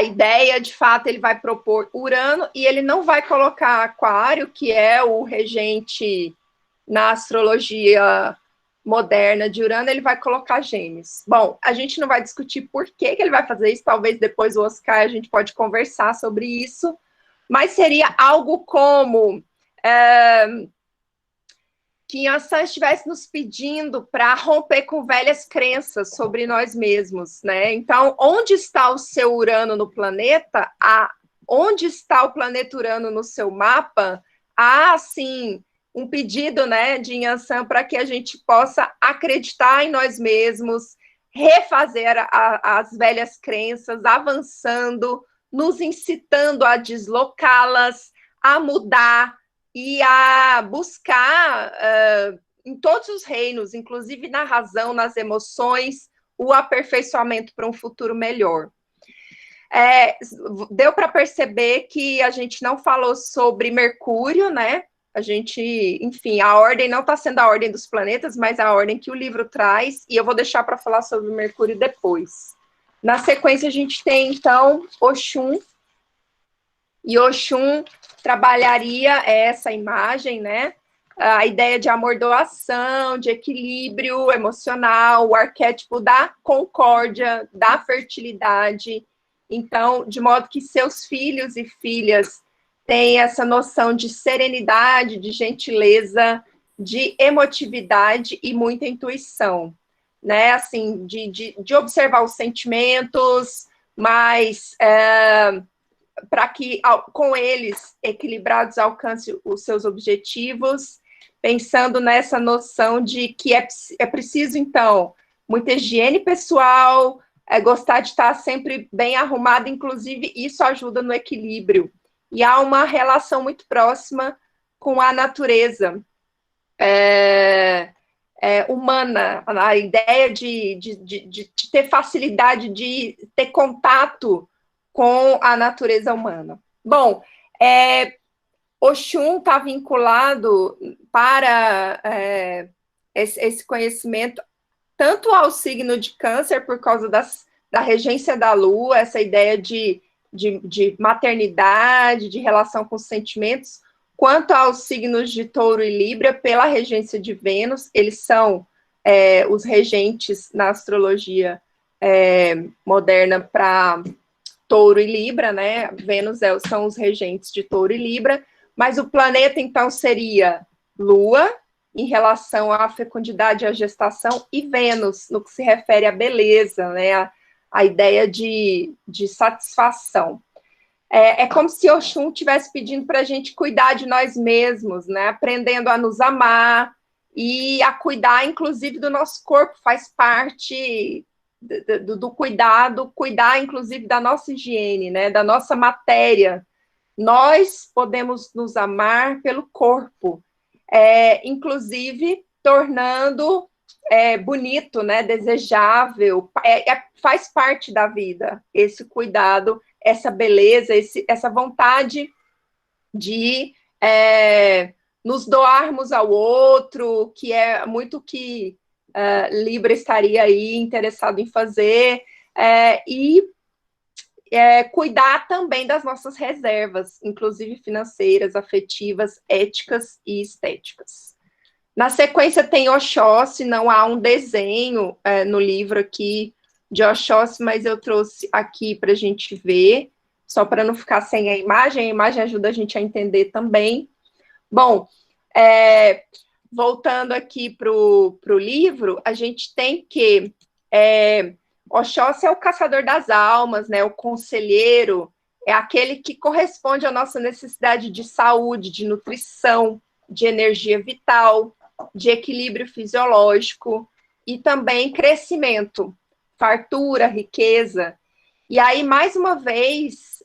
A: ideia. De fato, ele vai propor Urano, e ele não vai colocar Aquário, que é o regente na astrologia moderna de Urano, ele vai colocar Gêmeos. Bom, a gente não vai discutir por que ele vai fazer isso, talvez depois o Oscar a gente pode conversar sobre isso, mas seria algo como que Yansan estivesse nos pedindo para romper com velhas crenças sobre nós mesmos, né? Então, onde está o seu Urano no planeta? Onde está o planeta Urano no seu mapa? Há, sim, um pedido, né, de Yansan para que a gente possa acreditar em nós mesmos, refazer as velhas crenças, avançando, nos incitando a deslocá-las, a mudar e a buscar em todos os reinos, inclusive na razão, nas emoções, o aperfeiçoamento para um futuro melhor. Deu para perceber que a gente não falou sobre Mercúrio, né? A gente, enfim, a ordem não está sendo a ordem dos planetas, mas a ordem que o livro traz, e eu vou deixar para falar sobre Mercúrio depois. Na sequência, a gente tem, então, Oxum, e Oxum trabalharia essa imagem, né? A ideia de amor-doação, de equilíbrio emocional, o arquétipo da concórdia, da fertilidade. Então, de modo que seus filhos e filhas têm essa noção de serenidade, de gentileza, de emotividade e muita intuição, né? Assim, de observar os sentimentos, mas para que, com eles, equilibrados, alcance os seus objetivos, pensando nessa noção de que é preciso, então, muita higiene pessoal, gostar de estar sempre bem arrumado, inclusive isso ajuda no equilíbrio. E há uma relação muito próxima com a natureza humana, a ideia de ter facilidade de ter contato com a natureza humana. Bom, Oxum está vinculado para esse conhecimento tanto ao signo de Câncer, por causa da regência da Lua, essa ideia de maternidade, de relação com os sentimentos, quanto aos signos de Touro e Libra, pela regência de Vênus. Eles são os regentes na astrologia moderna para Touro e Libra, né? Vênus são os regentes de Touro e Libra, mas o planeta, então, seria Lua, em relação à fecundidade e à gestação, e Vênus, no que se refere à beleza, né? A ideia de satisfação. É como se Oxum estivesse pedindo para a gente cuidar de nós mesmos, né? Aprendendo a nos amar e a cuidar, inclusive, do nosso corpo, faz parte do cuidado, cuidar, inclusive, da nossa higiene, né? Da nossa matéria. Nós podemos nos amar pelo corpo, inclusive tornando bonito, né? Desejável, faz parte da vida esse cuidado, essa beleza, essa vontade de nos doarmos ao outro, que é muito que Libra estaria aí interessado em fazer, e cuidar também das nossas reservas, inclusive financeiras, afetivas, éticas e estéticas. Na sequência tem Oxóssi, não há um desenho no livro aqui de Oxóssi, mas eu trouxe aqui para a gente ver. só para não ficar sem a imagem ajuda a gente a entender também. Bom, voltando aqui para o livro, a gente tem que Oxóssi é o caçador das almas, né, o conselheiro, é aquele que corresponde à nossa necessidade de saúde, de nutrição, de energia vital, de equilíbrio fisiológico e também crescimento, fartura, riqueza. E aí, mais uma vez,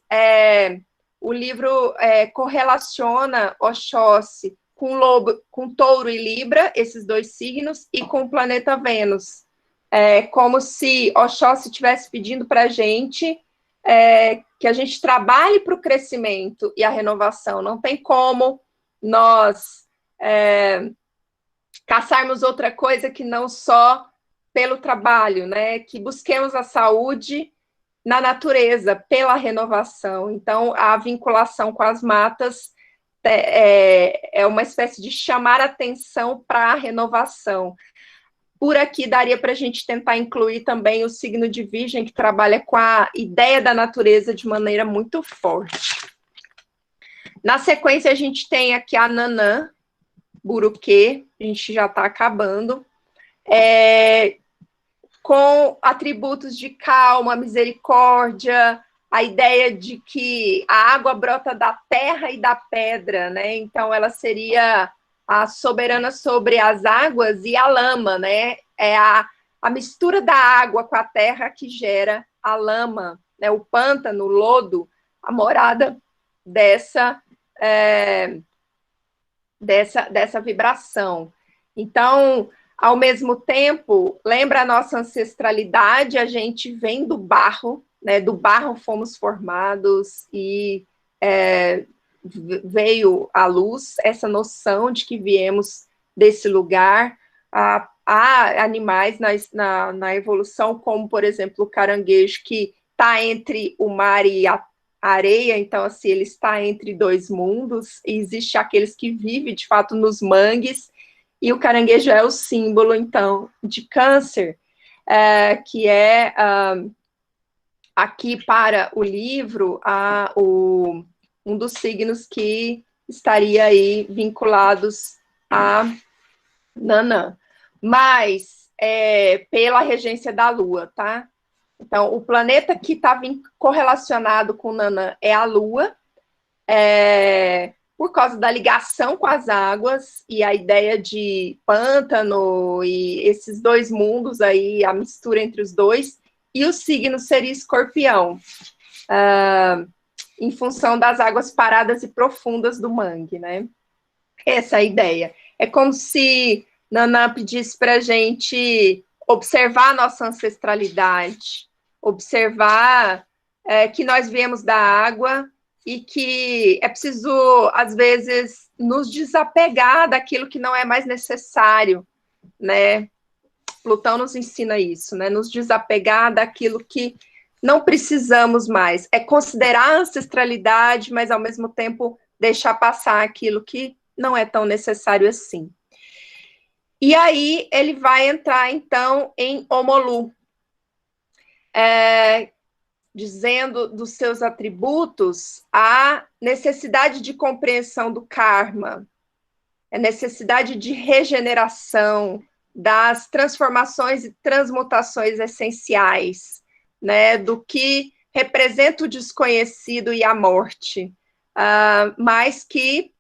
A: o livro correlaciona Oxóssi com lobo, com touro e libra, esses dois signos, e com o planeta Vênus. Como se Oxóssi estivesse pedindo para a gente que a gente trabalhe para o crescimento e a renovação. Não tem como nós caçarmos outra coisa que não só pelo trabalho, né? Que busquemos a saúde na natureza, pela renovação. Então, a vinculação com as matas é uma espécie de chamar atenção para a renovação. Por aqui, daria para a gente tentar incluir também o signo de Virgem, que trabalha com a ideia da natureza de maneira muito forte. Na sequência, a gente tem aqui a Nanã, Buruquê, a gente já está acabando, com atributos de calma, misericórdia, a ideia de que a água brota da terra e da pedra, né? Então, ela seria a soberana sobre as águas e a lama, né? É a mistura da água com a terra que gera a lama, né? O pântano, o lodo, a morada dessa vibração. Então, ao mesmo tempo, lembra a nossa ancestralidade, a gente vem do barro, né? Do barro fomos formados e veio à luz essa noção de que viemos desse lugar. Há animais na evolução, como, por exemplo, o caranguejo, que está entre o mar e a areia, então, assim, ele está entre dois mundos, e existe aqueles que vivem, de fato, nos mangues, e o caranguejo é o símbolo, então, de Câncer, que é, aqui para o livro, um dos signos que estaria aí vinculados a Nanã, mas pela regência da Lua, tá? Então, o planeta que está correlacionado com Nanã é a Lua, por causa da ligação com as águas e a ideia de pântano e esses dois mundos aí, a mistura entre os dois, e o signo seria Escorpião, em função das águas paradas e profundas do mangue, né? Essa é a ideia. É como se Nanã pedisse para a gente observar a nossa ancestralidade, observar que nós viemos da água e que é preciso, às vezes, nos desapegar daquilo que não é mais necessário, né? Plutão nos ensina isso, né? Nos desapegar daquilo que não precisamos mais. É considerar a ancestralidade, mas, ao mesmo tempo, deixar passar aquilo que não é tão necessário assim. E aí, ele vai entrar, então, em Omolu, dizendo dos seus atributos a necessidade de compreensão do karma, a necessidade de regeneração, das transformações e transmutações essenciais, né, do que representa o desconhecido e a morte, mas que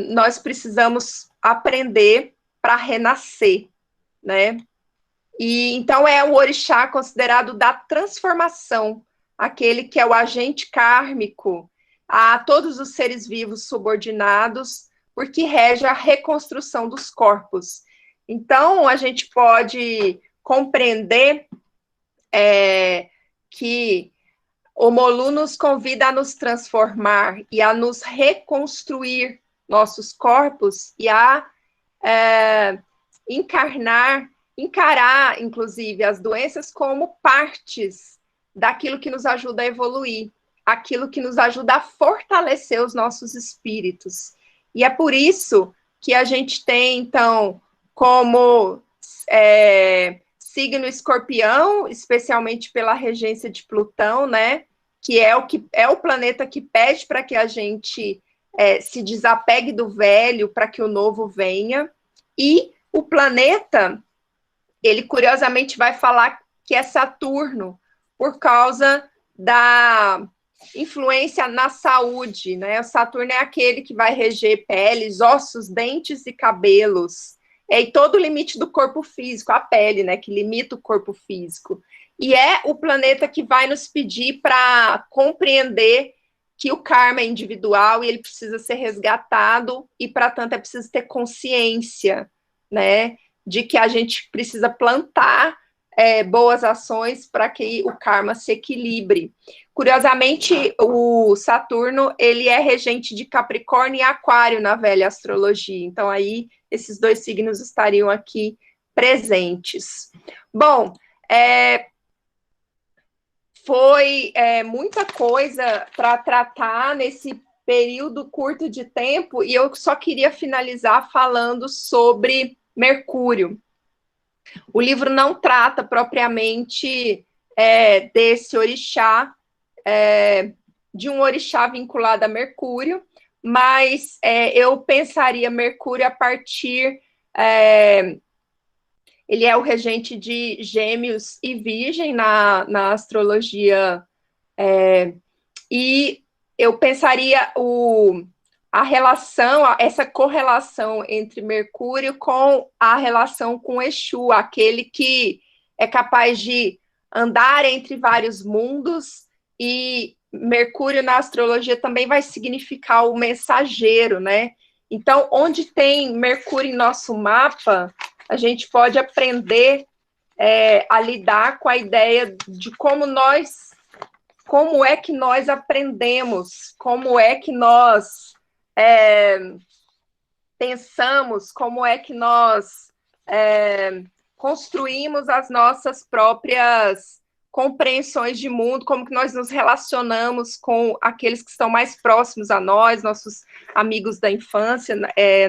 A: nós precisamos aprender para renascer, né? E então é o orixá considerado da transformação, aquele que é o agente kármico a todos os seres vivos subordinados, porque rege a reconstrução dos corpos. Então, a gente pode compreender que Omolu nos convida a nos transformar e a nos reconstruir nossos corpos e a encarar, inclusive, as doenças como partes daquilo que nos ajuda a evoluir, aquilo que nos ajuda a fortalecer os nossos espíritos. E é por isso que a gente tem, então, como signo Escorpião, especialmente pela regência de Plutão, né, que é o planeta que pede para que a gente se desapegue do velho para que o novo venha, e o planeta, ele curiosamente vai falar que é Saturno, por causa da influência na saúde, né? O Saturno é aquele que vai reger peles, ossos, dentes e cabelos, e todo o limite do corpo físico, a pele, né? Que limita o corpo físico. E é o planeta que vai nos pedir para compreender que o karma é individual e ele precisa ser resgatado, e, para tanto, é preciso ter consciência, né? De que a gente precisa plantar boas ações para que o karma se equilibre. Curiosamente, o Saturno, ele é regente de Capricórnio e Aquário na velha astrologia. Então, aí, esses dois signos estariam aqui presentes. Bom, foi muita coisa para tratar nesse período curto de tempo, e eu só queria finalizar falando sobre Mercúrio. O livro não trata propriamente desse orixá, de um orixá vinculado a Mercúrio, mas eu pensaria Mercúrio a partir... ele é o regente de Gêmeos e Virgem na astrologia, e eu pensaria a relação, essa correlação entre Mercúrio com a relação com Exu, aquele que é capaz de andar entre vários mundos, e Mercúrio na astrologia também vai significar o mensageiro, né? Então, onde tem Mercúrio em nosso mapa, a gente pode aprender a lidar com a ideia de como é que nós aprendemos, como é que nós pensamos, como é que nós construímos as nossas próprias compreensões de mundo, como que nós nos relacionamos com aqueles que estão mais próximos a nós, nossos amigos da infância,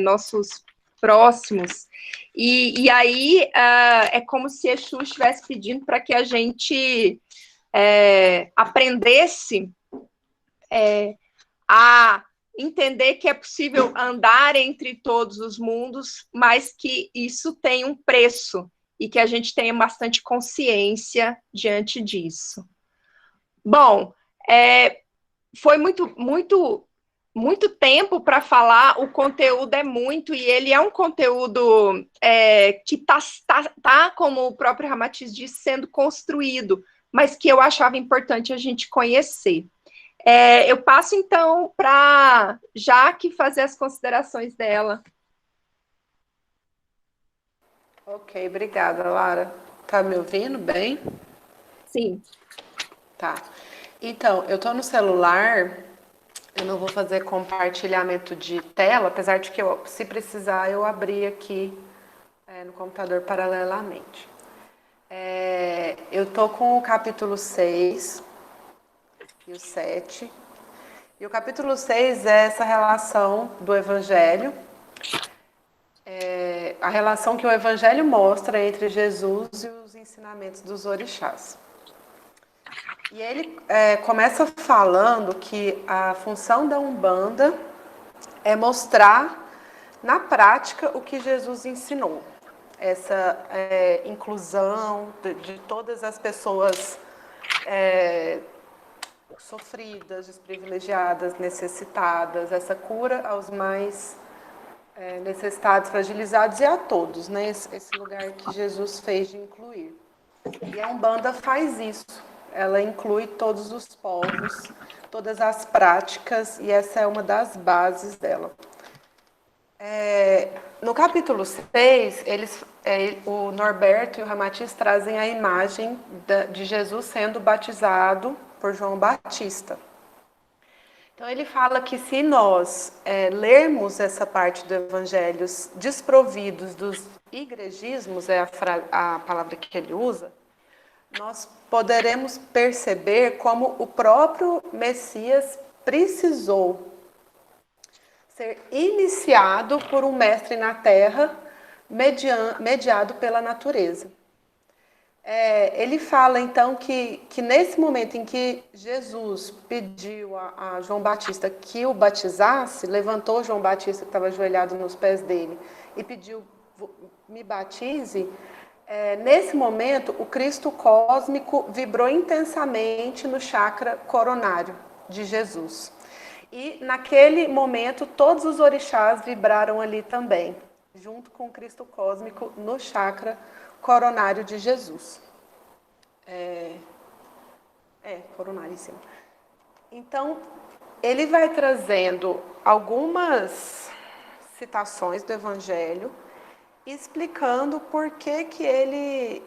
A: nossos próximos. E aí é como se Exu estivesse pedindo para que a gente aprendesse a entender que é possível andar entre todos os mundos, mas que isso tem um preço, e que a gente tenha bastante consciência diante disso. Bom, foi muito tempo para falar, o conteúdo é muito, e ele é um conteúdo que está, como o próprio Ramatiz disse, sendo construído, mas que eu achava importante a gente conhecer. Eu passo, então, para Jaque fazer as considerações dela.
C: Ok, obrigada, Lara. Tá me ouvindo bem?
A: Sim.
C: Tá. Então, eu tô no celular, eu não vou fazer compartilhamento de tela, apesar de que, se precisar, eu abrir aqui no computador paralelamente. Eu tô com o capítulo 6 e o 7. E o capítulo 6 é essa relação do Evangelho, a relação que o Evangelho mostra entre Jesus e os ensinamentos dos orixás. E ele começa falando que a função da Umbanda é mostrar na prática o que Jesus ensinou. Essa inclusão de todas as pessoas sofridas, desprivilegiadas, necessitadas, essa cura aos mais necessitados, fragilizados, e a todos, né? Esse lugar que Jesus fez de incluir. E a Umbanda faz isso, ela inclui todos os povos, todas as práticas, e essa é uma das bases dela. No capítulo 6, o Norberto e o Ramatiz trazem a imagem de Jesus sendo batizado por João Batista. Então, ele fala que se nós lermos essa parte do Evangelho desprovidos dos igrejismos, é a palavra que ele usa, nós poderemos perceber como o próprio Messias precisou ser iniciado por um mestre na terra, mediado pela natureza. Ele fala, então, que nesse momento em que Jesus pediu a João Batista que o batizasse, levantou João Batista, que estava ajoelhado nos pés dele, e pediu, me batize, nesse momento, o Cristo cósmico vibrou intensamente no chakra coronário de Jesus. E, naquele momento, todos os orixás vibraram ali também, junto com o Cristo cósmico no chakra coronário de Jesus. Coronário. Então, ele vai trazendo algumas citações do Evangelho, explicando por que ele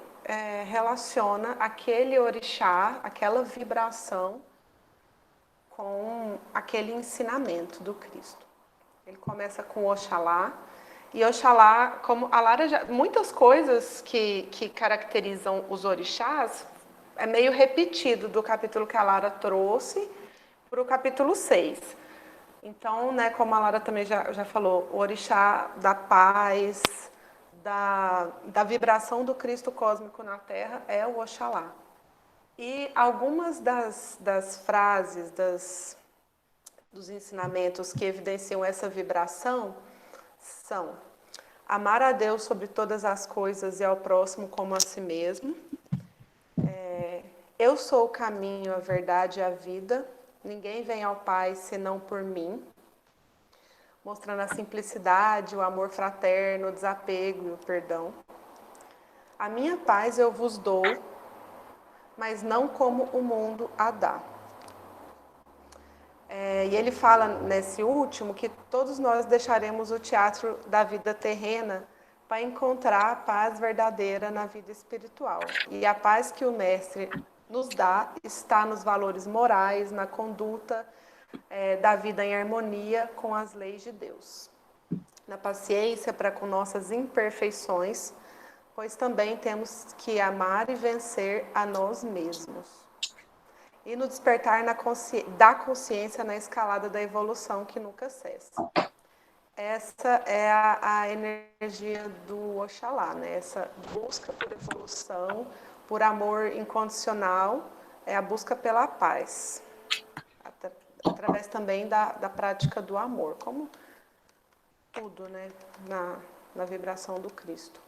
C: relaciona aquele orixá, aquela vibração, com aquele ensinamento do Cristo. Ele começa com Oxalá, e Oxalá, como a Lara muitas coisas que caracterizam os orixás é meio repetido do capítulo que a Lara trouxe para o capítulo 6. Então, né, como a Lara também já falou, o orixá da paz, da vibração do Cristo cósmico na Terra é o Oxalá. E algumas das frases, dos ensinamentos que evidenciam essa vibração são: amar a Deus sobre todas as coisas e ao próximo como a si mesmo. Eu sou o caminho, a verdade e a vida. Ninguém vem ao Pai senão por mim. Mostrando a simplicidade, o amor fraterno, o desapego e o perdão. A minha paz eu vos dou, mas não como o mundo a dá. E ele fala nesse último que todos nós deixaremos o teatro da vida terrena para encontrar a paz verdadeira na vida espiritual. E a paz que o Mestre nos dá está nos valores morais, na conduta da vida em harmonia com as leis de Deus. Na paciência para com nossas imperfeições, pois também temos que amar e vencer a nós mesmos. E no despertar da consciência na escalada da evolução que nunca cessa. Essa é a energia do Oxalá, né? Essa busca por evolução, por amor incondicional, é a busca pela paz. Através também da prática do amor, como tudo, né? Na vibração do Cristo.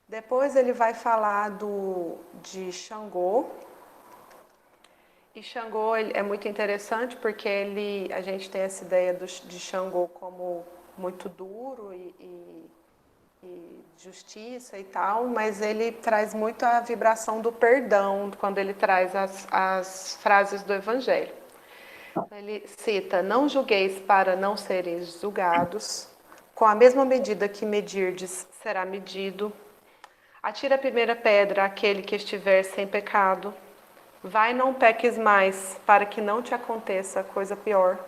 C: Depois ele vai falar de Xangô. E Xangô é muito interessante porque a gente tem essa ideia de Xangô como muito duro e justiça e tal, mas ele traz muito a vibração do perdão quando ele traz as frases do Evangelho. Ele cita: não julgueis para não sereis julgados, com a mesma medida que medirdes será medido. Atira a primeira pedra àquele que estiver sem pecado. Vai, não peques mais, para que não te aconteça coisa pior.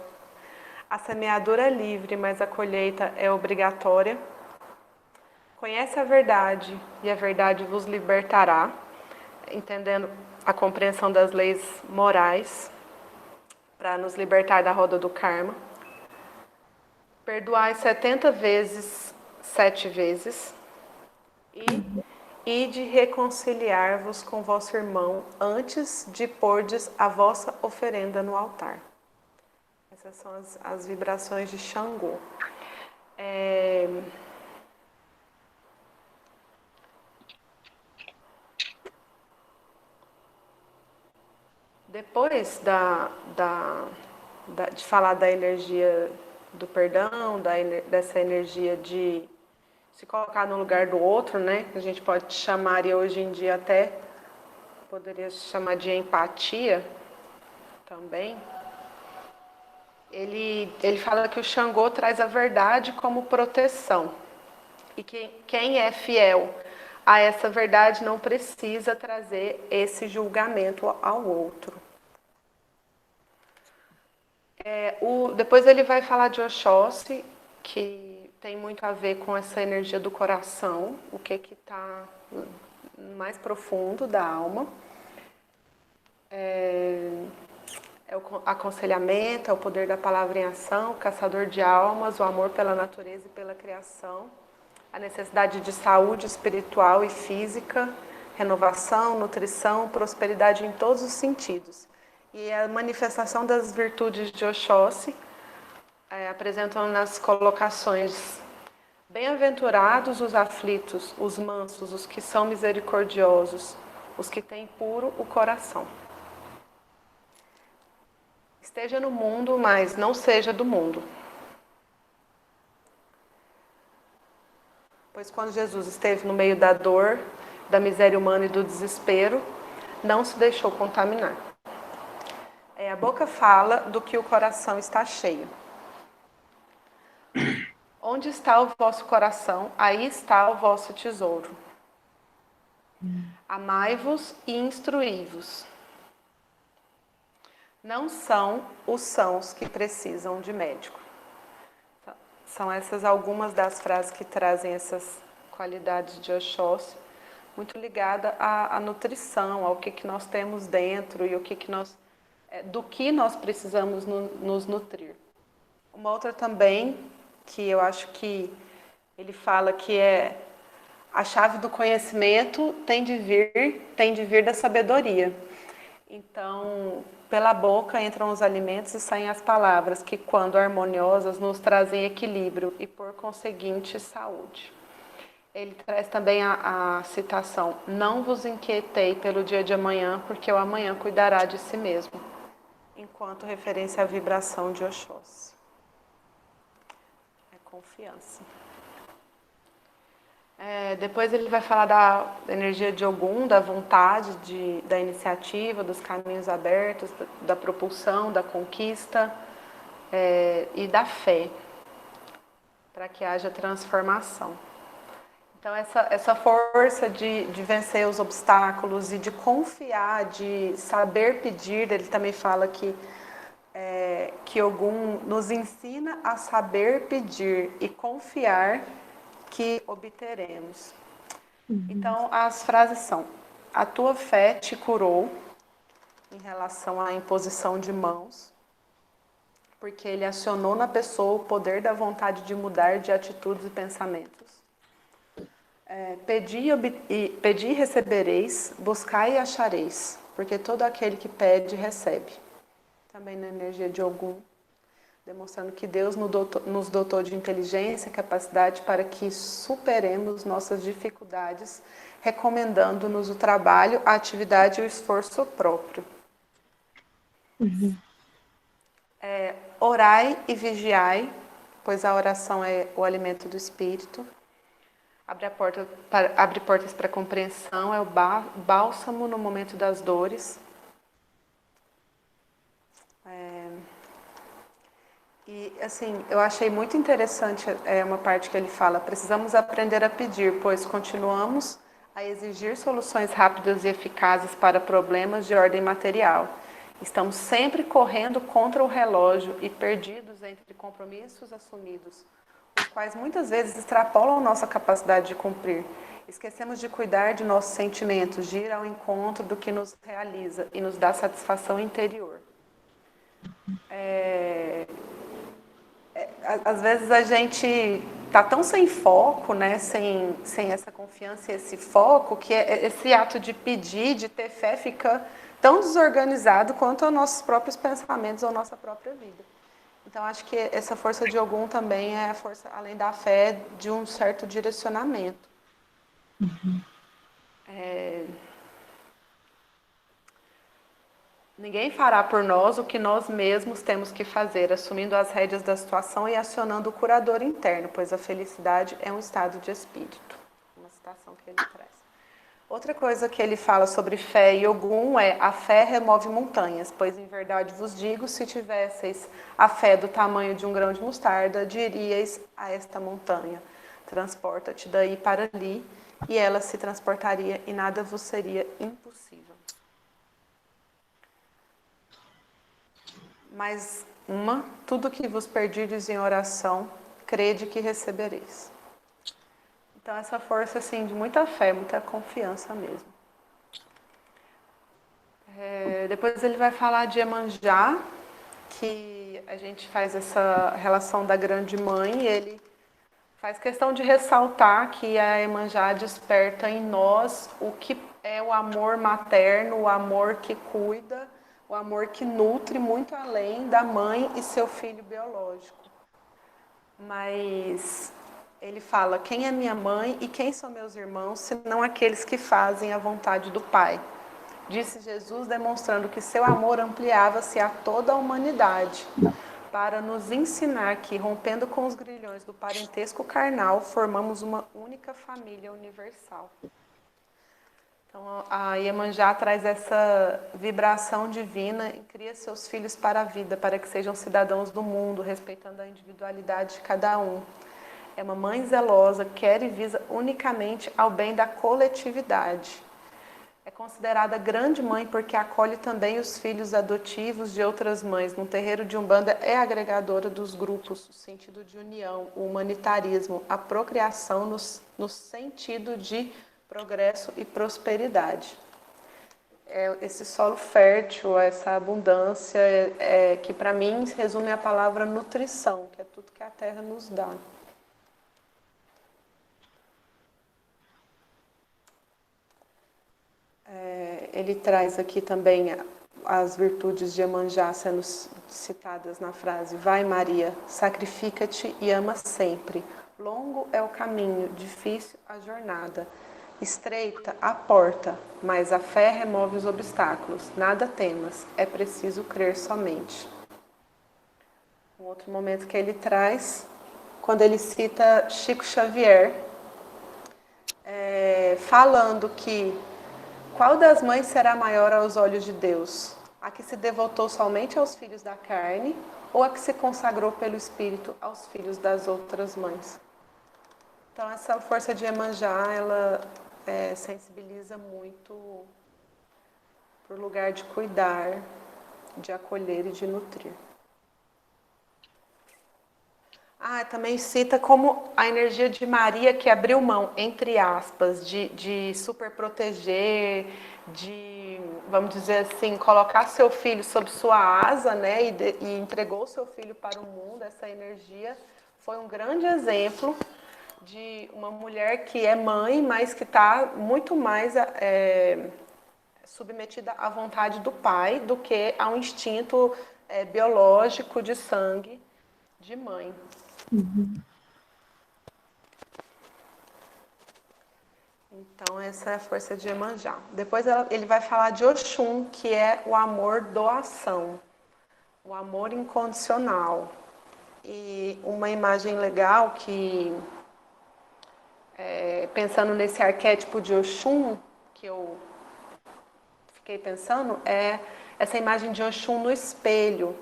C: A semeadura é livre, mas a colheita é obrigatória. Conhece a verdade, e a verdade vos libertará, entendendo a compreensão das leis morais, para nos libertar da roda do karma. Perdoai 70 vezes, 7 vezes, e de reconciliar-vos com vosso irmão antes de pordes a vossa oferenda no altar. Essas são as vibrações de Xangô. Depois de falar da energia do perdão, dessa energia de se colocar no lugar do outro, né? Que a gente pode chamar, e hoje em dia até poderia chamar de empatia também. Ele fala que o Xangô traz a verdade como proteção. E que quem é fiel a essa verdade não precisa trazer esse julgamento ao outro. Depois ele vai falar de Oxóssi, que tem muito a ver com essa energia do coração, o que está mais profundo da alma. O aconselhamento, é o poder da palavra em ação, o caçador de almas, o amor pela natureza e pela criação, a necessidade de saúde espiritual e física, renovação, nutrição, prosperidade em todos os sentidos. E a manifestação das virtudes de Oxóssi apresentam nas colocações: bem-aventurados os aflitos, os mansos, os que são misericordiosos, os que têm puro o coração. Esteja no mundo, mas não seja do mundo. Pois quando Jesus esteve no meio da dor, da miséria humana e do desespero, não se deixou contaminar. A boca fala do que o coração está cheio. Onde está o vosso coração, aí está o vosso tesouro. Amai-vos e instruí-vos. Não são os sãos que precisam de médico. São essas algumas das frases que trazem essas qualidades de Oxóssi, muito ligada à nutrição, ao que nós temos dentro e do que nós precisamos nos nutrir. Uma outra também, que eu acho que ele fala que é a chave do conhecimento tem de vir da sabedoria. Então, pela boca entram os alimentos e saem as palavras, que quando harmoniosas nos trazem equilíbrio e, por conseguinte, saúde. Ele traz também a citação: não vos inquietei pelo dia de amanhã, porque o amanhã cuidará de si mesmo, enquanto referência à vibração de Oxóssi. É confiança. Depois ele vai falar da energia de Ogum, da vontade, da iniciativa, dos caminhos abertos, da propulsão, da conquista e da fé, para que haja transformação. Então essa força de vencer os obstáculos e de confiar, de saber pedir, ele também fala que Ogum nos ensina a saber pedir e confiar que obteremos. Então, as frases são: a tua fé te curou, em relação à imposição de mãos, porque ele acionou na pessoa o poder da vontade de mudar de atitudes e pensamentos. Pedi e recebereis, buscai e achareis, porque todo aquele que pede, recebe. Também na energia de Ogum, demonstrando que Deus nos dotou de inteligência e capacidade para que superemos nossas dificuldades, recomendando-nos o trabalho, a atividade e o esforço próprio. Orai e vigiai, pois a oração é o alimento do espírito. Abre portas para a compreensão, é o bálsamo no momento das dores. E, assim, eu achei muito interessante uma parte que ele fala: precisamos aprender a pedir, pois continuamos a exigir soluções rápidas e eficazes para problemas de ordem material. Estamos sempre correndo contra o relógio e perdidos entre compromissos assumidos, os quais muitas vezes extrapolam nossa capacidade de cumprir. Esquecemos de cuidar de nossos sentimentos, de ir ao encontro do que nos realiza e nos dá satisfação interior. Às vezes a gente está tão sem foco, né? sem essa confiança e esse foco, que esse ato de pedir, de ter fé, fica tão desorganizado quanto os nossos próprios pensamentos ou nossa própria vida. Então, acho que essa força de Ogum também é a força, além da fé, de um certo direcionamento. Ninguém fará por nós o que nós mesmos temos que fazer, assumindo as rédeas da situação e acionando o curador interno, pois a felicidade é um estado de espírito. Uma citação que ele traz. Outra coisa que ele fala sobre fé e Ogum é: a fé remove montanhas, pois em verdade vos digo, se tivesseis a fé do tamanho de um grão de mostarda, diríeis a esta montanha: transporta-te daí para ali, e ela se transportaria e nada vos seria impossível. Mais uma: tudo que vos pedirdes em oração, crede que recebereis. Então, essa força, assim, de muita fé, muita confiança mesmo. Depois ele vai falar de Iemanjá, que a gente faz essa relação da grande mãe, e ele faz questão de ressaltar que a Iemanjá desperta em nós o que é o amor materno, o amor que cuida, o amor que nutre muito além da mãe e seu filho biológico. Mas ele fala, quem é minha mãe e quem são meus irmãos, senão aqueles que fazem a vontade do Pai? Disse Jesus, demonstrando que seu amor ampliava-se a toda a humanidade, para nos ensinar que, rompendo com os grilhões do parentesco carnal, formamos uma única família universal. Então, a Iemanjá traz essa vibração divina e cria seus filhos para a vida, para que sejam cidadãos do mundo, respeitando a individualidade de cada um. É uma mãe zelosa, quer e visa unicamente ao bem da coletividade. É considerada grande mãe porque acolhe também os filhos adotivos de outras mães. No terreiro de Umbanda é agregadora dos grupos, o sentido de união, o humanitarismo, a procriação no sentido de progresso e prosperidade. É esse solo fértil, essa abundância, que para mim resume a palavra nutrição, que é tudo que a terra nos dá. Ele traz aqui também as virtudes de Iemanjá sendo citadas na frase: vai Maria, sacrifica-te e ama sempre. Longo é o caminho, difícil a jornada. Estreita a porta, mas a fé remove os obstáculos. Nada temas, é preciso crer somente. Um outro momento que ele traz, quando ele cita Chico Xavier, falando que qual das mães será maior aos olhos de Deus? A que se devotou somente aos filhos da carne ou a que se consagrou pelo Espírito aos filhos das outras mães? Então, essa força de Iemanjá, ela sensibiliza muito para o lugar de cuidar, de acolher e de nutrir. Também cita como a energia de Maria que abriu mão, entre aspas, de super proteger, de, vamos dizer assim, colocar seu filho sob sua asa, né, e entregou seu filho para o mundo. Essa energia foi um grande exemplo de uma mulher que é mãe, mas que está muito mais submetida à vontade do pai do que ao instinto biológico de sangue de mãe.
A: Uhum.
C: Então, essa é a força de Iemanjá. Depois ele vai falar de Oxum, que é o amor doação, o amor incondicional. E uma imagem legal que, pensando nesse arquétipo de Oxum, que eu fiquei pensando, é essa imagem de Oxum no espelho,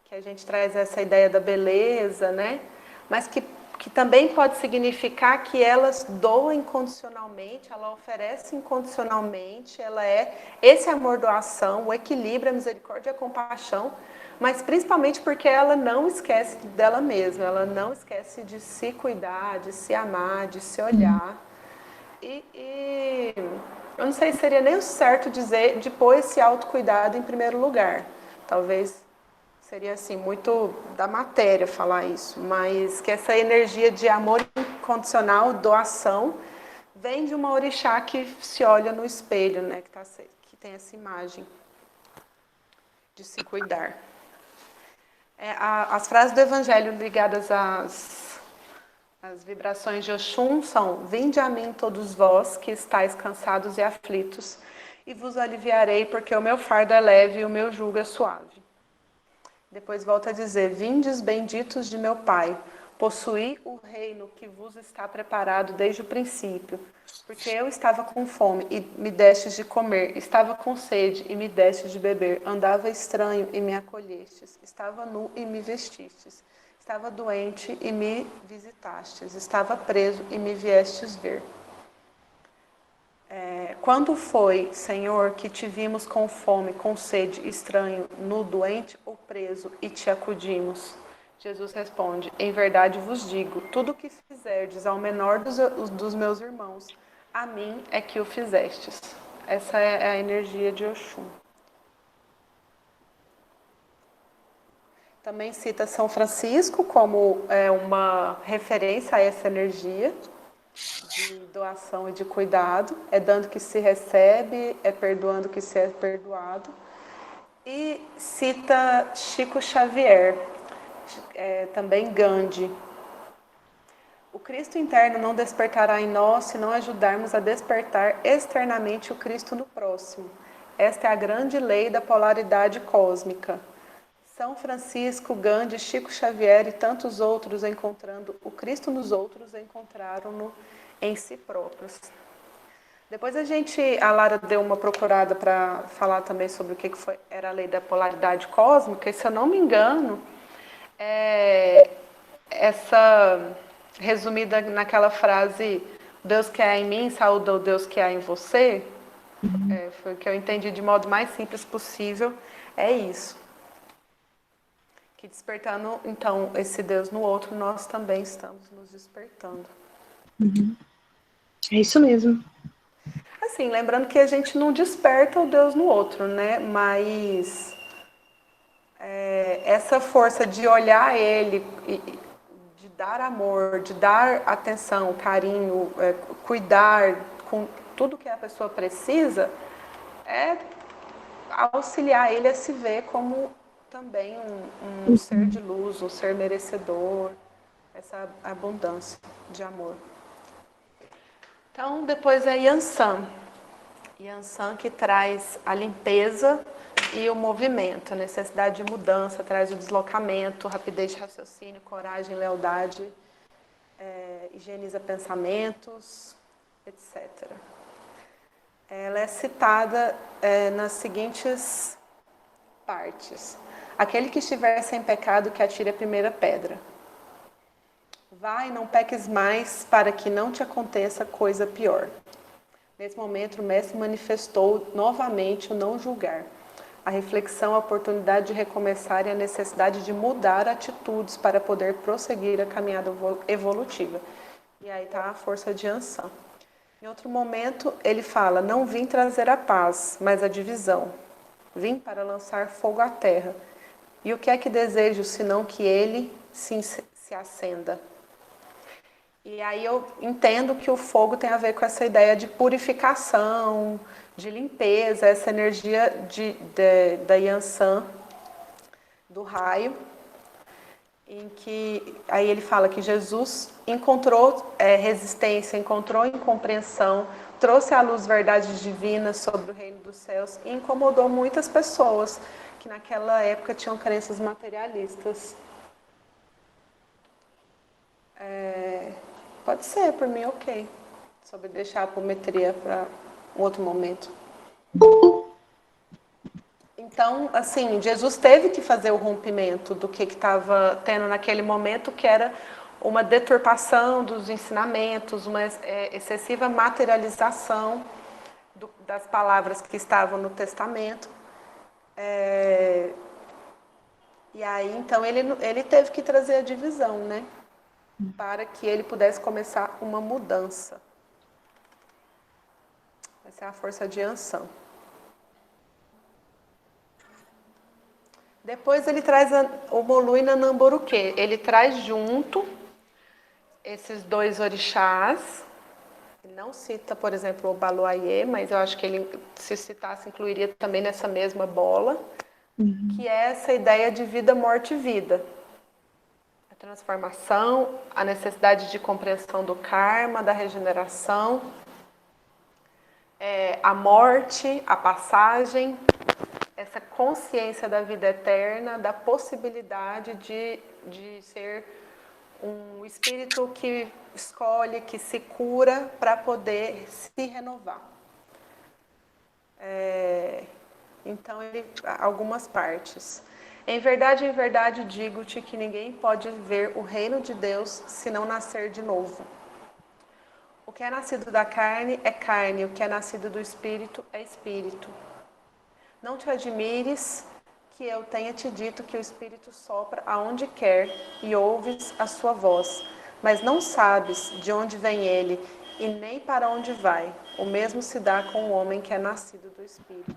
C: que a gente traz essa ideia da beleza, né? Mas que também pode significar que elas doam incondicionalmente, ela oferece incondicionalmente, ela é esse amor doação, o equilíbrio, a misericórdia e a compaixão, mas principalmente porque ela não esquece dela mesma, ela não esquece de se cuidar, de se amar, de se olhar. E eu não sei se seria nem o certo dizer de pôr esse autocuidado em primeiro lugar. Talvez seria assim, muito da matéria falar isso, mas que essa energia de amor incondicional, doação, vem de uma orixá que se olha no espelho, né? Que tem essa imagem de se cuidar. As frases do Evangelho ligadas às vibrações de Oxum são: vinde a mim todos vós que estáis cansados e aflitos, e vos aliviarei, porque o meu fardo é leve e o meu jugo é suave. Depois volta a dizer: vindes benditos de meu Pai, possuí o reino que vos está preparado desde o princípio, porque eu estava com fome e me destes de comer, estava com sede e me destes de beber, andava estranho e me acolhestes, estava nu e me vestistes, estava doente e me visitastes, estava preso e me viestes ver. Quando foi, Senhor, que te vimos com fome, com sede, estranho, nu, doente ou preso e te acudimos? Jesus responde: em verdade vos digo, tudo o que fizerdes ao menor dos meus irmãos, a mim é que o fizestes. Essa é a energia de Oxum. Também cita São Francisco como uma referência a essa energia. de doação e de cuidado. É dando que se recebe, é perdoando que se é perdoado. E cita Chico Xavier, também Gandhi. O Cristo interno não despertará em nós se não ajudarmos a despertar externamente o Cristo no próximo. Esta é a grande lei da polaridade cósmica. São Francisco, Gandhi, Chico Xavier e tantos outros, encontrando o Cristo nos outros, encontraram-no em si próprios. Depois a Lara deu uma procurada para falar também sobre o que era a lei da polaridade cósmica, e se eu não me engano, essa resumida naquela frase, Deus que há em mim, saúda o Deus que há em você, foi o que eu entendi de modo mais simples possível, é isso. Que despertando, então, esse Deus no outro, nós também estamos nos despertando.
A: É isso mesmo.
C: Assim, lembrando que a gente não desperta o Deus no outro, né? Mas essa força de olhar Ele, de dar amor, de dar atenção, carinho, cuidar com tudo que a pessoa precisa, é auxiliar Ele a se ver como também um ser de luz, um ser merecedor, essa abundância de amor. Então, depois é Yansan. Yansan que traz a limpeza e o movimento, a necessidade de mudança, traz o deslocamento, rapidez de raciocínio, coragem, lealdade, higieniza pensamentos, etc. Ela é citada nas seguintes partes. Aquele que estiver sem pecado, que atire a primeira pedra. Vai, não peques mais, para que não te aconteça coisa pior. Nesse momento, o mestre manifestou novamente o não julgar. A reflexão, a oportunidade de recomeçar e a necessidade de mudar atitudes para poder prosseguir a caminhada evolutiva. E aí está a força de Yansan. Em outro momento, ele fala, não vim trazer a paz, mas a divisão. Vim para lançar fogo à terra. E o que é que desejo, senão que ele se acenda? E aí eu entendo que o fogo tem a ver com essa ideia de purificação, de limpeza, essa energia da Yansan, do raio, em que aí ele fala que Jesus encontrou resistência, encontrou incompreensão, trouxe à luz verdades divinas sobre o reino dos céus e incomodou muitas pessoas que naquela época tinham crenças materialistas. Pode ser, por mim, ok. Sobre deixar a apometria para um outro momento. Então, assim, Jesus teve que fazer o rompimento do que estava tendo naquele momento, que era uma deturpação dos ensinamentos, uma excessiva materialização das palavras que estavam no Testamento. E aí, então, ele teve que trazer a divisão, né? Para que ele pudesse começar uma mudança. Essa é a força de Yansan. Depois ele traz o Molu e Namboruquê. Ele traz junto esses dois orixás. Ele não cita, por exemplo, o Baluayê, mas eu acho que ele, se citasse, incluiria também nessa mesma bola, que é essa ideia de vida, morte e vida. A transformação, a necessidade de compreensão do karma, da regeneração, a morte, a passagem, essa consciência da vida eterna, da possibilidade de ser um espírito que escolhe, que se cura para poder se renovar. Então, algumas partes. Em verdade, digo-te que ninguém pode ver o reino de Deus se não nascer de novo. O que é nascido da carne é carne, o que é nascido do espírito é espírito. Não te admires que eu tenha te dito que o espírito sopra aonde quer e ouves a sua voz, mas não sabes de onde vem ele e nem para onde vai. O mesmo se dá com o homem que é nascido do espírito.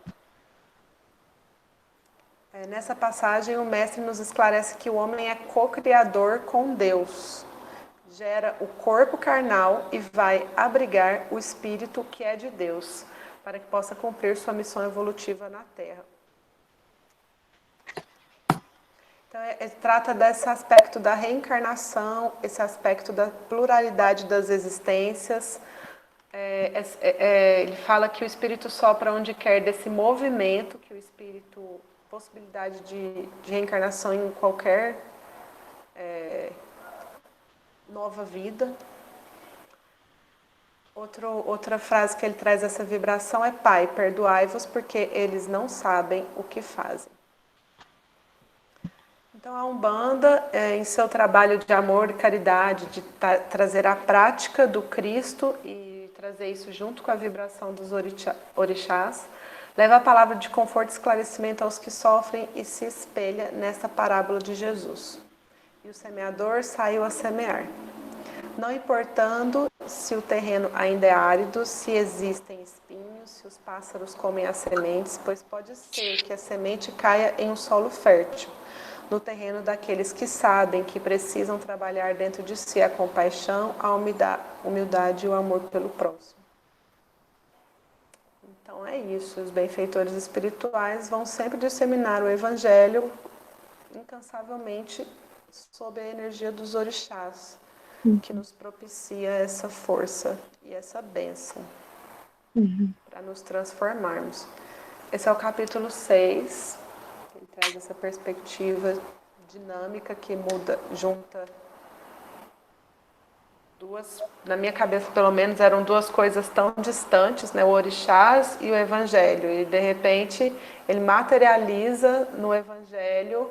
C: Nessa passagem, o mestre nos esclarece que o homem é co-criador com Deus. gera o corpo carnal e vai abrigar o espírito que é de Deus, para que possa cumprir sua missão evolutiva na Terra. Então, trata desse aspecto da reencarnação, esse aspecto da pluralidade das existências. Ele fala que o espírito sopra onde quer, desse movimento, que o espírito, possibilidade de reencarnação em qualquer nova vida. Outra frase que ele traz essa vibração é: Pai, perdoai-vos porque eles não sabem o que fazem. Então, a Umbanda, em seu trabalho de amor e caridade, de trazer a prática do Cristo e trazer isso junto com a vibração dos orixás, leva a palavra de conforto e esclarecimento aos que sofrem e se espelha nessa parábola de Jesus. E o semeador saiu a semear. Não importando se o terreno ainda é árido, se existem espinhos, se os pássaros comem as sementes, pois pode ser que a semente caia em um solo fértil, no terreno daqueles que sabem que precisam trabalhar dentro de si a compaixão, a humildade e o amor pelo próximo. Então é isso, os benfeitores espirituais vão sempre disseminar o Evangelho incansavelmente sob a energia dos orixás, que nos propicia essa força e essa bênção para nos transformarmos. Esse é o capítulo 6. Ele traz essa perspectiva dinâmica que junta duas, na minha cabeça pelo menos, eram duas coisas tão distantes, né? O orixás e o evangelho. E de repente ele materializa no evangelho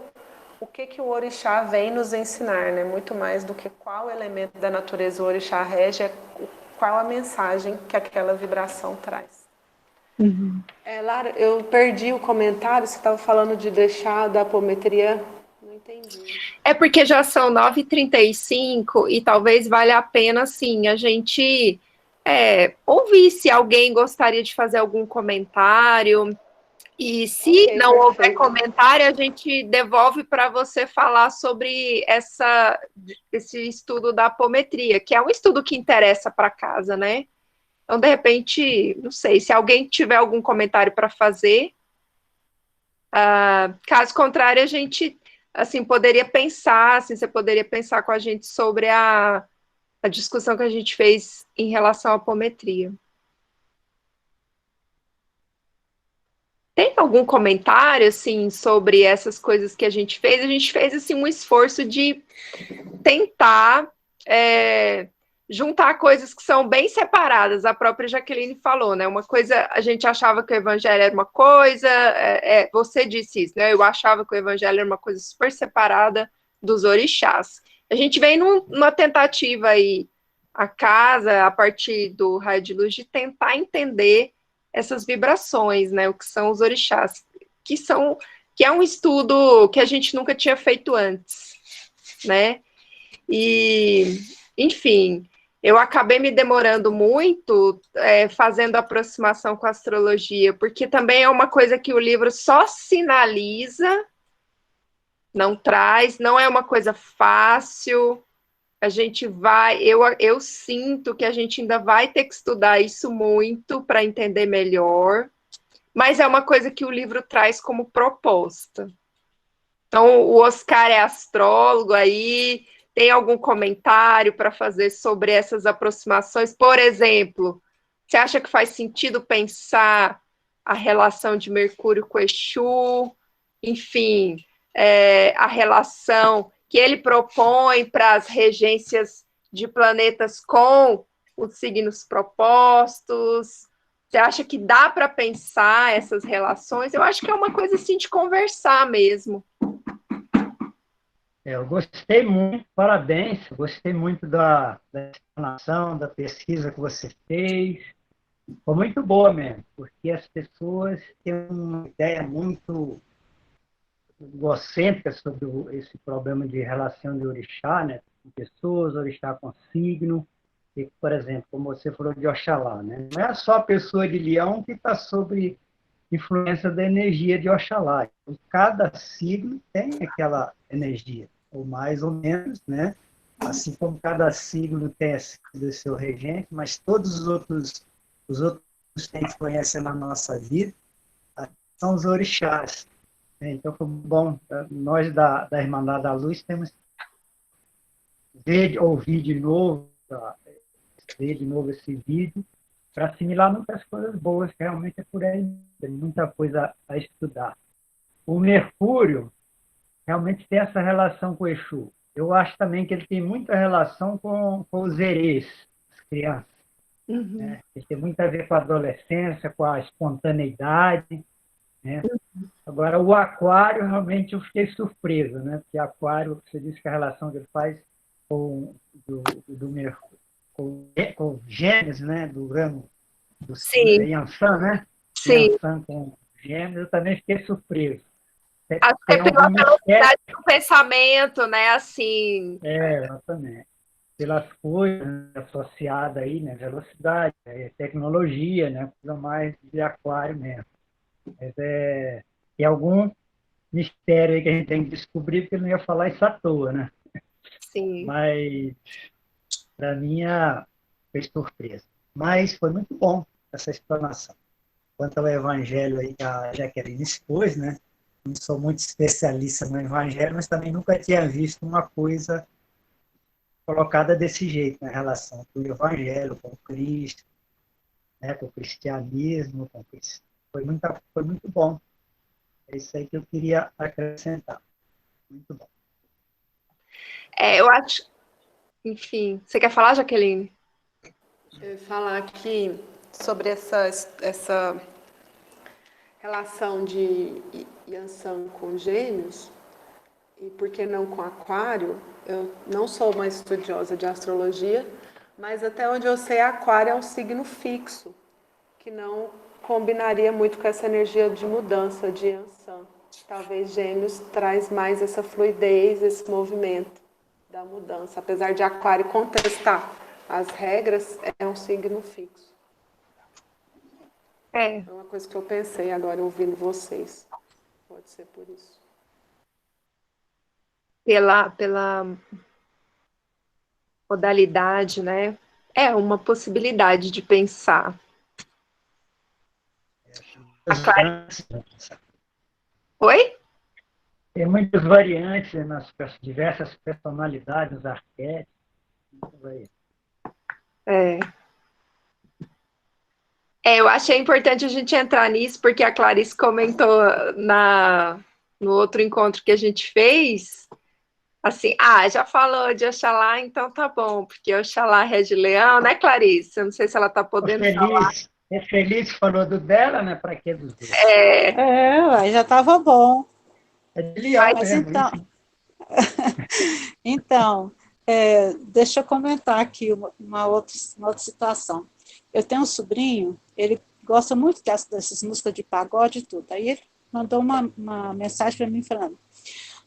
C: o que o orixá vem nos ensinar, né? Muito mais do que qual elemento da natureza o orixá rege, é qual a mensagem que aquela vibração traz. Lara, eu perdi o comentário, você estava falando de deixar da apometria, não entendi.
A: É porque já são 9h35 e talvez valha a pena, assim, a gente ouvir se alguém gostaria de fazer algum comentário. E se não houver comentário, a gente devolve para você falar sobre esse estudo da apometria, que é um estudo que interessa para casa, né? Então, de repente, não sei, se alguém tiver algum comentário para fazer, caso contrário, a gente, assim, poderia pensar, assim, você poderia pensar com a gente sobre a discussão que a gente fez em relação à apometria. Tem algum comentário, assim, sobre essas coisas que a gente fez? A gente fez, assim, um esforço de tentar juntar coisas que são bem separadas. A própria Jaqueline falou, né? Uma coisa, a gente achava que o evangelho era uma coisa, você disse isso, né? Eu achava que o evangelho era uma coisa super separada dos orixás. A gente vem numa tentativa aí, a casa, a partir do raio de luz, de tentar entender essas vibrações, né? O que são os orixás, que é um estudo que a gente nunca tinha feito antes, né? E, enfim, eu acabei me demorando muito fazendo aproximação com a astrologia, porque também é uma coisa que o livro só sinaliza, não traz, não é uma coisa fácil. A gente eu sinto que a gente ainda vai ter que estudar isso muito para entender melhor, mas é uma coisa que o livro traz como proposta. Então, o Oscar é astrólogo aí, tem algum comentário para fazer sobre essas aproximações? Por exemplo, você acha que faz sentido pensar a relação de Mercúrio com Exu? Enfim, a relação que ele propõe para as regências de planetas com os signos propostos. Você acha que dá para pensar essas relações? Eu acho que é uma coisa assim de conversar mesmo.
D: Eu gostei muito, parabéns, gostei muito da explanação, da pesquisa que você fez. Foi muito boa mesmo, porque as pessoas têm uma ideia muito egocêntrica sobre esse problema de relação de orixá, né? Com pessoas, orixá com signo. E, por exemplo, como você falou de Oxalá, né? Não é só a pessoa de Leão que está sob influência da energia de Oxalá. Então, cada signo tem aquela energia, ou mais ou menos, né? assim como cada signo tem o seu regente, mas todos os outros que a gente conhece na nossa vida são os orixás. Então, foi bom, nós da Irmandade da Luz temos ouvir de novo, ver de novo esse vídeo, para assimilar muitas coisas boas, que realmente é por aí, tem muita coisa a estudar. O Mercúrio realmente tem essa relação com o Exu. Eu acho também que ele tem muita relação com os erês, as crianças.
A: Uhum.
D: Né? Ele tem muito a ver com a adolescência, com a espontaneidade. Né? Agora, o Aquário, realmente, eu fiquei surpreso, né? Porque Aquário, você disse que a relação que ele faz do Mercúrio, com Gêmeos, né? Do Urano, do Yansan, né?
A: Sim.
D: Yansan com Gêmeos, eu também fiquei surpreso.
A: Acho que é pela velocidade do pensamento, né? Assim.
D: Exatamente. Pelas coisas associadas aí, né? Velocidade, tecnologia, né? Coisa mais de Aquário mesmo. Mas tem algum mistério aí que a gente tem que descobrir, porque ele não ia falar isso à toa, né?
A: Sim.
D: Mas, para mim, foi surpresa. Mas foi muito bom essa explanação. Quanto ao evangelho aí que a Jaqueline expôs, né? Não sou muito especialista no evangelho, mas também nunca tinha visto uma coisa colocada desse jeito, na relação com o evangelho, com Cristo, né? Com o cristianismo, com Cristo. Foi muito bom. É isso aí que eu queria acrescentar. Muito bom.
A: Eu acho... Enfim, você quer falar, Jaqueline?
C: Eu ia falar aqui sobre essa relação de Yansan com Gêmeos, e por que não com Aquário. Eu não sou uma estudiosa de astrologia, mas até onde eu sei, Aquário é um signo fixo, que não combinaria muito com essa energia de mudança de Yansan. Talvez Gêmeos traz mais essa fluidez, esse movimento da mudança. Apesar de Aquário contestar as regras, é um signo fixo. É uma coisa que eu pensei agora ouvindo vocês. Pode ser por isso.
A: Pela modalidade, né? É uma possibilidade de pensar. Oi?
D: Tem muitas variantes nas diversas personalidades, os arquétipos.
A: Eu achei importante a gente entrar nisso, porque a Clarice comentou no outro encontro que a gente fez, assim, já falou de Oxalá, então tá bom, porque Oxalá rege leão, né, Clarice? Eu não sei se ela tá podendo falar.
D: Feliz falou do dela, né? Para que dos dois?
E: Já estava bom.
D: É de leão mesmo.
E: Então, deixa eu comentar aqui uma outra situação. Eu tenho um sobrinho, ele gosta muito dessas músicas de pagode e tudo. Aí ele mandou uma mensagem para mim falando: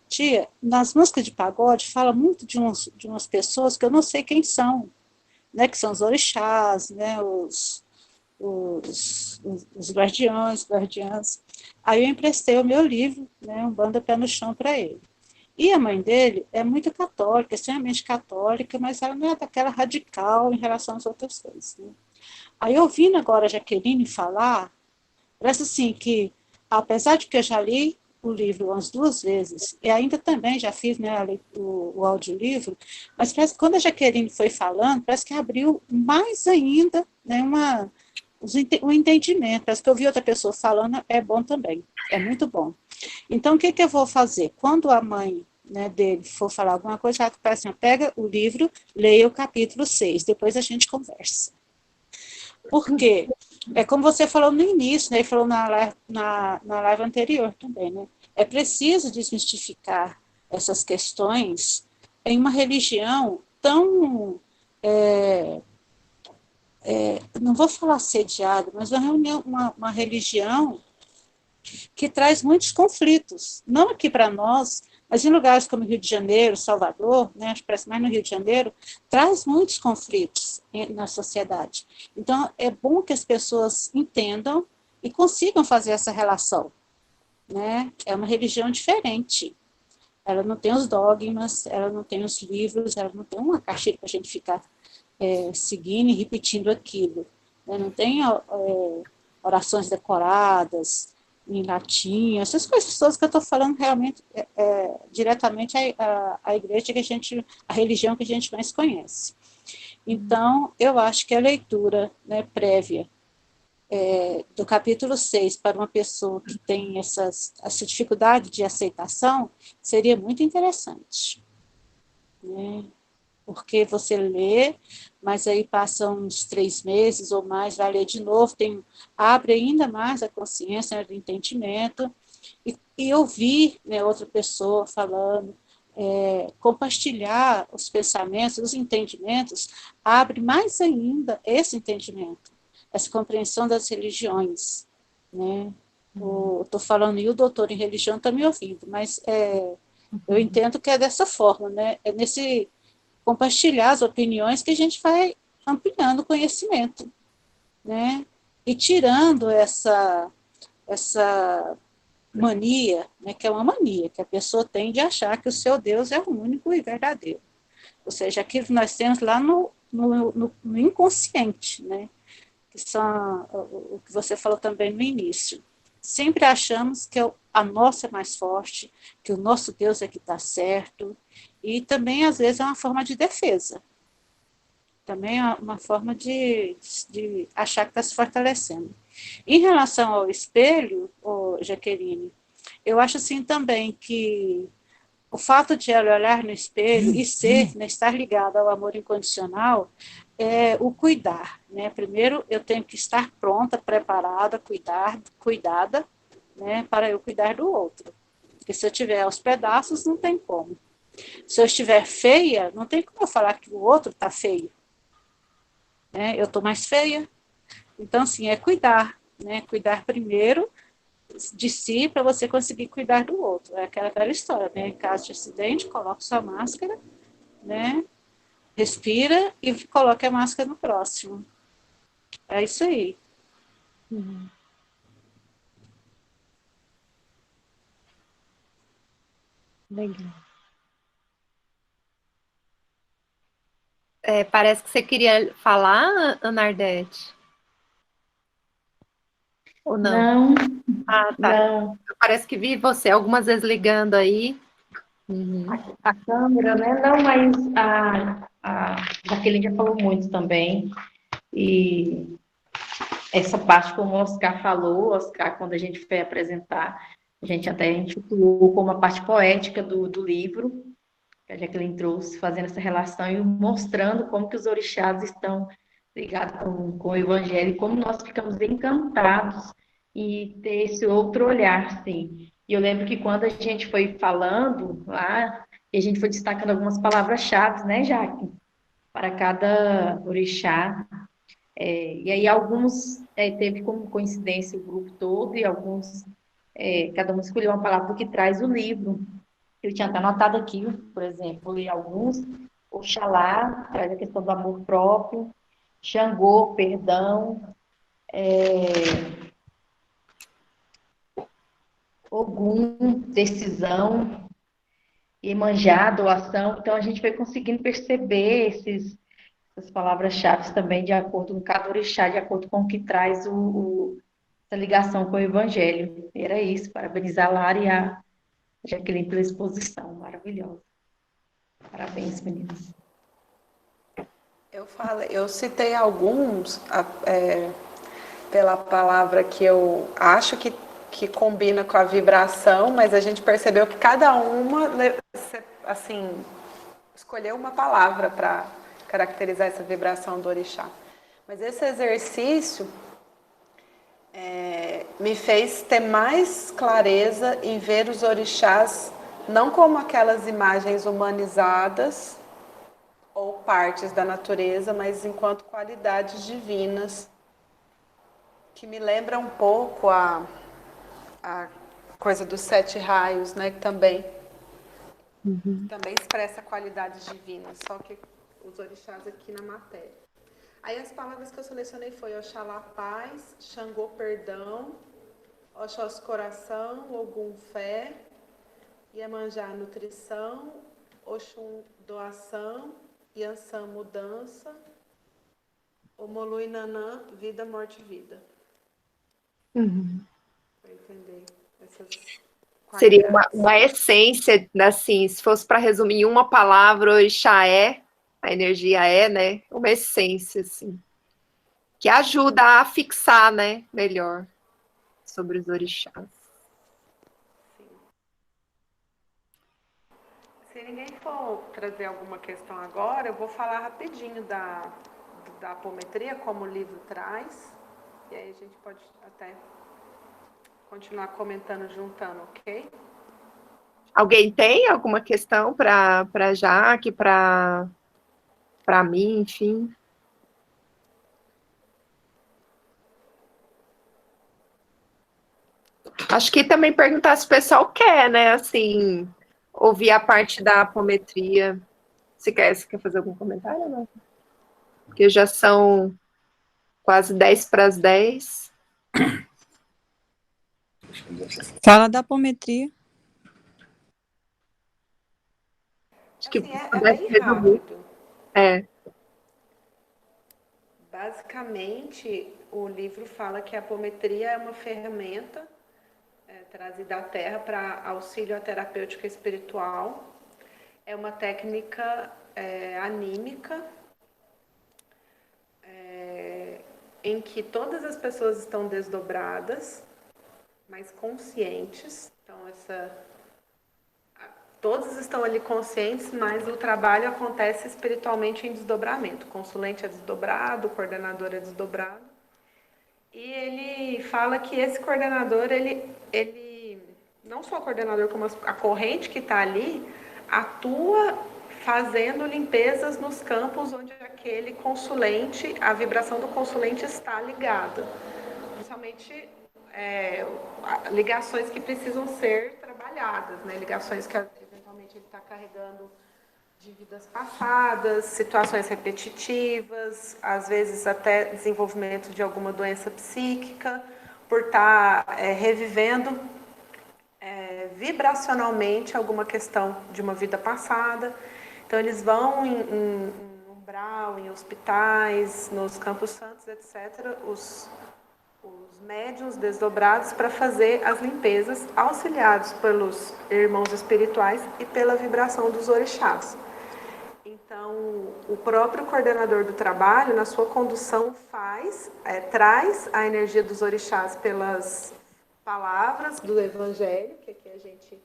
E: tia, nas músicas de pagode fala muito de umas pessoas que eu não sei quem são, né? Que são os orixás, né? Os guardiãs. Aí eu emprestei o meu livro, né? Umbanda Pé no Chão, para ele. E a mãe dele é muito católica, extremamente católica, mas ela não é daquela radical em relação às outras coisas, né? Aí, ouvindo agora a Jaqueline falar, parece assim que, apesar de que eu já li o livro umas 2 vezes, e ainda também já fiz, né, o audiolivro, mas parece que quando a Jaqueline foi falando, parece que abriu mais ainda, né, um entendimento. Parece que eu ouvi outra pessoa falando, é bom também, é muito bom. Então, o que eu vou fazer? Quando a mãe, né, dele for falar alguma coisa, ela fala assim: pega o livro, leia o capítulo 6, depois a gente conversa. Porque, como você falou no início, né, e falou na live anterior também, né, é preciso desmistificar essas questões em uma religião tão, não vou falar assediada, mas uma religião que traz muitos conflitos, não aqui para nós, mas em lugares como Rio de Janeiro, Salvador, né, acho que parece mais no Rio de Janeiro, traz muitos conflitos na sociedade. Então, é bom que as pessoas entendam e consigam fazer essa relação, né? É uma religião diferente. Ela não tem os dogmas, ela não tem os livros, ela não tem uma caixinha para a gente ficar seguindo e repetindo aquilo. Né? Não tem orações decoradas em latim, essas coisas todas que eu estou falando realmente diretamente à igreja a religião que a gente mais conhece. Então, eu acho que a leitura, né, prévia do capítulo 6 para uma pessoa que tem essa dificuldade de aceitação seria muito interessante. Né? Porque você lê, mas aí passam uns 3 meses ou mais, vai ler de novo, abre ainda mais a consciência, né, do entendimento, e ouvir, né, outra pessoa falando, compartilhar os pensamentos, os entendimentos, abre mais ainda esse entendimento, essa compreensão das religiões. Né? Estou falando, e o doutor em religião está me ouvindo, mas eu entendo que é dessa forma, né? É nesse compartilhar as opiniões que a gente vai ampliando o conhecimento, né? E tirando essa mania, né, que é uma mania, que a pessoa tem de achar que o seu Deus é o único e verdadeiro. Ou seja, aquilo que nós temos lá no inconsciente, né? Que são o que você falou também no início. Sempre achamos que a nossa é mais forte, que o nosso Deus é que está certo, e também, às vezes, é uma forma de defesa. Também é uma forma de achar que está se fortalecendo. Em relação ao espelho, Jaqueline, eu acho assim também que o fato de ela olhar no espelho e né, estar ligada ao amor incondicional é o cuidar. Né? Primeiro, eu tenho que estar pronta, preparada, cuidada, né, para eu cuidar do outro. Porque se eu estiver aos pedaços, não tem como. Se eu estiver feia, não tem como eu falar que o outro está feio. Né? Eu estou mais feia. Então, assim, é cuidar. Né? Cuidar primeiro de si para você conseguir cuidar do outro. É aquela velha história, né? Em caso de acidente, coloque sua máscara, né? Respira e coloque a máscara no próximo. É isso aí.
A: Uhum. Legal. Parece que você queria falar, Ana Ardete. Ou não?
F: Não,
A: Ah, tá.
F: não.
A: Parece que vi você algumas vezes ligando aí. Uhum.
F: A câmera, né? Não, mas a Jaqueline já falou muito também. E essa parte, como o Oscar falou, Oscar, quando a gente foi apresentar, a gente até intitulou como a parte poética do livro, que a Jaqueline trouxe, fazendo essa relação e mostrando como que os orixás estão ligados com o Evangelho, e como nós ficamos encantados e ter esse outro olhar, assim. E eu lembro que quando a gente foi falando lá, e a gente foi destacando algumas palavras-chave, né, Jaque, para cada orixá, e aí alguns teve como coincidência o grupo todo, e alguns, cada um escolheu uma palavra que traz o livro. Eu tinha até anotado aqui, por exemplo, li alguns. Oxalá, traz a questão do amor próprio. Xangô, perdão. Ogum, decisão. Iemanjá, doação. Então, a gente foi conseguindo perceber essas palavras-chave também de acordo com cada orixá, de acordo com o que traz essa ligação com o Evangelho. E era isso. Parabenizar a Lara e a Jaqueline pela exposição maravilhosa. Parabéns, meninas.
C: Eu citei alguns pela palavra que eu acho que combina com a vibração, mas a gente percebeu que cada uma, assim, escolheu uma palavra para caracterizar essa vibração do orixá. Mas esse exercício me fez ter mais clareza em ver os orixás não como aquelas imagens humanizadas ou partes da natureza, mas enquanto qualidades divinas, que me lembra um pouco a coisa dos 7 raios, né, que também expressa qualidades divinas, só que os orixás aqui na matéria. Aí as palavras que eu selecionei foi Oxalá paz, Xangô perdão, Oxós coração, Ogum fé, Iemanjá, nutrição. Oxum, doação. Yansan, mudança. Omolu e Nanã, vida, morte e vida. Para entender essas
A: Seria
C: qualidades.
A: uma essência, assim, se fosse para resumir em uma palavra, o orixá a energia né? Uma essência, assim, que ajuda a fixar, né, melhor sobre os orixás.
C: Se ninguém for trazer alguma questão agora, eu vou falar rapidinho da apometria, como o livro traz, e aí a gente pode até continuar comentando, juntando, ok?
A: Alguém tem alguma questão para Jaque, para mim, enfim? Acho que também perguntar se o pessoal quer, né, assim, ouvir a parte da apometria. Você quer fazer algum comentário ou não? Porque já são quase 10 para as 10.
G: Fala da apometria.
A: Acho que
C: Assim, é bem
A: resumir.
C: rápido.
A: É.
C: Basicamente, o livro fala que a apometria é uma ferramenta trazida à Terra para auxílio à terapêutica espiritual. É uma técnica anímica em que todas as pessoas estão desdobradas, mas conscientes. Então, todos estão ali conscientes, mas o trabalho acontece espiritualmente em desdobramento. O consulente é desdobrado, o coordenador é desdobrado. E ele fala que esse coordenador, ele não só o coordenador, como a corrente que está ali, atua fazendo limpezas nos campos onde aquele consulente, a vibração do consulente está ligada. Principalmente ligações que precisam ser trabalhadas, né? Ligações que eventualmente ele está carregando de vidas passadas, situações repetitivas, às vezes até desenvolvimento de alguma doença psíquica, por estar revivendo vibracionalmente alguma questão de uma vida passada. Então, eles vão em umbral, em hospitais, nos campos santos, etc., os médiuns desdobrados para fazer as limpezas, auxiliados pelos irmãos espirituais e pela vibração dos orixás. Então, o próprio coordenador do trabalho, na sua condução, traz a energia dos orixás pelas palavras do Evangelho, que aqui a gente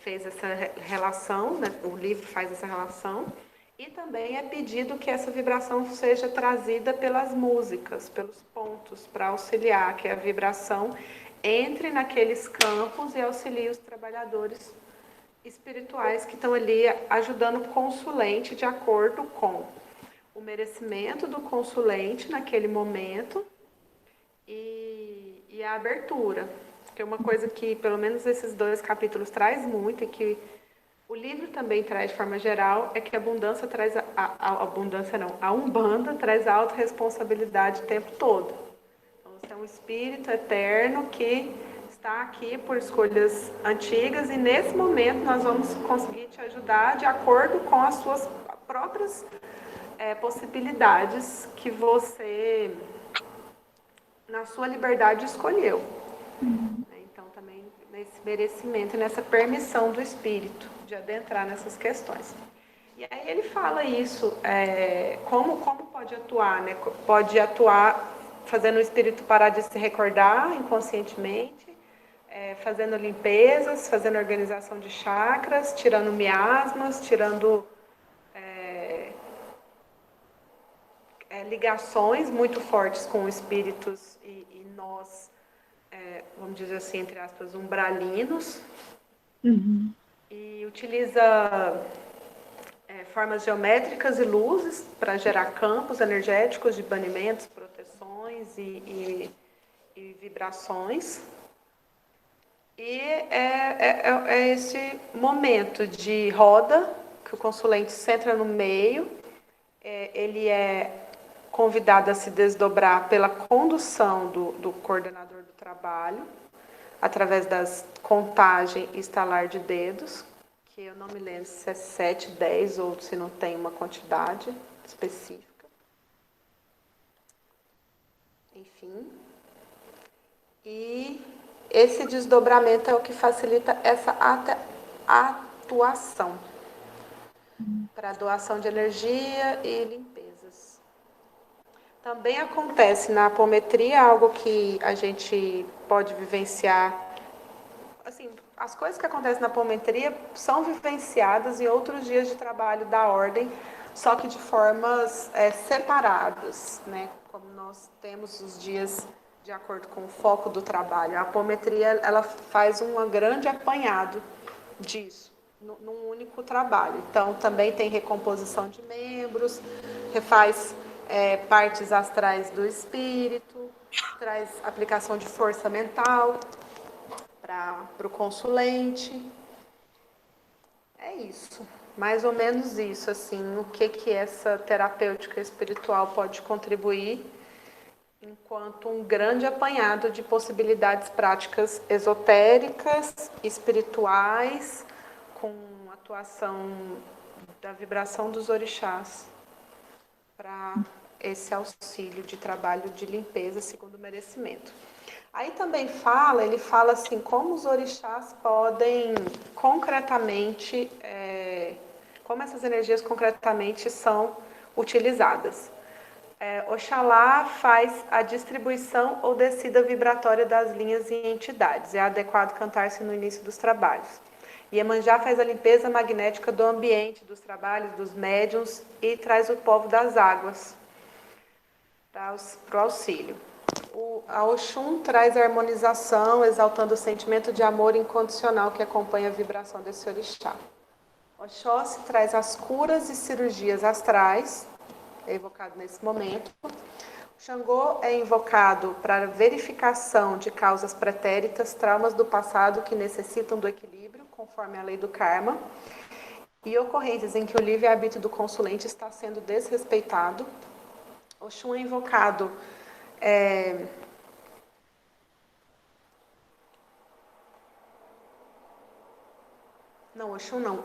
C: fez essa relação, né? O livro faz essa relação, e também é pedido que essa vibração seja trazida pelas músicas, pelos pontos, para auxiliar, que a vibração entre naqueles campos e auxilie os trabalhadores espirituais que estão ali ajudando o consulente de acordo com o merecimento do consulente naquele momento e a abertura. Que é uma coisa que, pelo menos esses 2 capítulos traz muito, e que o livro também traz de forma geral, é que a abundância traz a Umbanda traz a autorresponsabilidade o tempo todo. Então, você é um espírito eterno que está aqui por escolhas antigas, e nesse momento nós vamos conseguir te ajudar de acordo com as suas próprias possibilidades que você, na sua liberdade, escolheu. Então, também nesse merecimento, nessa permissão do espírito de adentrar nessas questões. E aí ele fala isso, como pode atuar, né? Pode atuar fazendo o espírito parar de se recordar inconscientemente, fazendo limpezas, fazendo organização de chakras, tirando miasmas, tirando ligações muito fortes com espíritos e nós, vamos dizer assim, entre aspas, umbralinos.
A: Uhum.
C: E utiliza formas geométricas e luzes para gerar campos energéticos de banimentos, proteções e vibrações. E é esse momento de roda, que o consulente entra no meio, ele é convidado a se desdobrar pela condução do coordenador do trabalho, através das contagem e estalar de dedos, que eu não me lembro se é 7, 10 ou se não tem uma quantidade específica. Enfim. E esse desdobramento é o que facilita essa atuação para doação de energia e limpezas. Também acontece na apometria algo que a gente pode vivenciar. Assim, as coisas que acontecem na apometria são vivenciadas em outros dias de trabalho da ordem, só que de formas separadas, né? Como nós temos os dias de acordo com o foco do trabalho. A apometria, ela faz um grande apanhado disso, num único trabalho. Então, também tem recomposição de membros, refaz partes astrais do espírito, traz aplicação de força mental para o consulente. É isso, mais ou menos isso, assim, o que essa terapêutica espiritual pode contribuir enquanto um grande apanhado de possibilidades práticas esotéricas, espirituais, com atuação da vibração dos orixás para esse auxílio de trabalho de limpeza segundo o merecimento. Aí também ele fala assim, como os orixás podem concretamente, como essas energias concretamente são utilizadas. Oxalá faz a distribuição ou descida vibratória das linhas e entidades. É adequado cantar-se no início dos trabalhos. Iemanjá faz a limpeza magnética do ambiente, dos trabalhos, dos médiuns e traz o povo das águas para o auxílio. A Oxum traz a harmonização, exaltando o sentimento de amor incondicional que acompanha a vibração desse orixá. Oxóssi traz as curas e cirurgias astrais, é evocado nesse momento. Xangô é invocado para verificação de causas pretéritas, traumas do passado que necessitam do equilíbrio, conforme a lei do karma, e ocorrências em que o livre-arbítrio do consulente está sendo desrespeitado. Oxum é invocado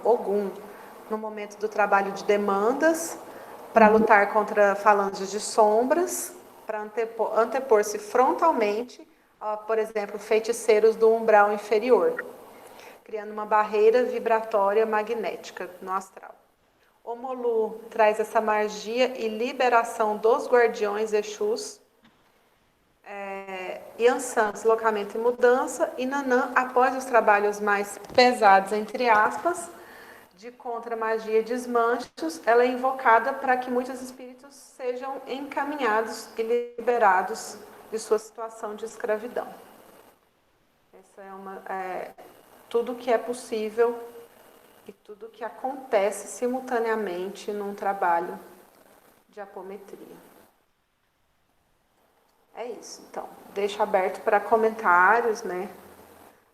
C: Ogum, no momento do trabalho de demandas, para lutar contra falanges de sombras, para antepor-se frontalmente, por exemplo, feiticeiros do umbral inferior, criando uma barreira vibratória magnética no astral. Omolu traz essa magia e liberação dos guardiões Exus, Yansan, deslocamento e mudança, e Nanã, após os trabalhos mais pesados, entre aspas, de contra-magia e desmanchos, ela é invocada para que muitos espíritos sejam encaminhados e liberados de sua situação de escravidão. Essa é tudo que é possível e tudo que acontece simultaneamente num trabalho de apometria. É isso, então. Deixo aberto para comentários, né?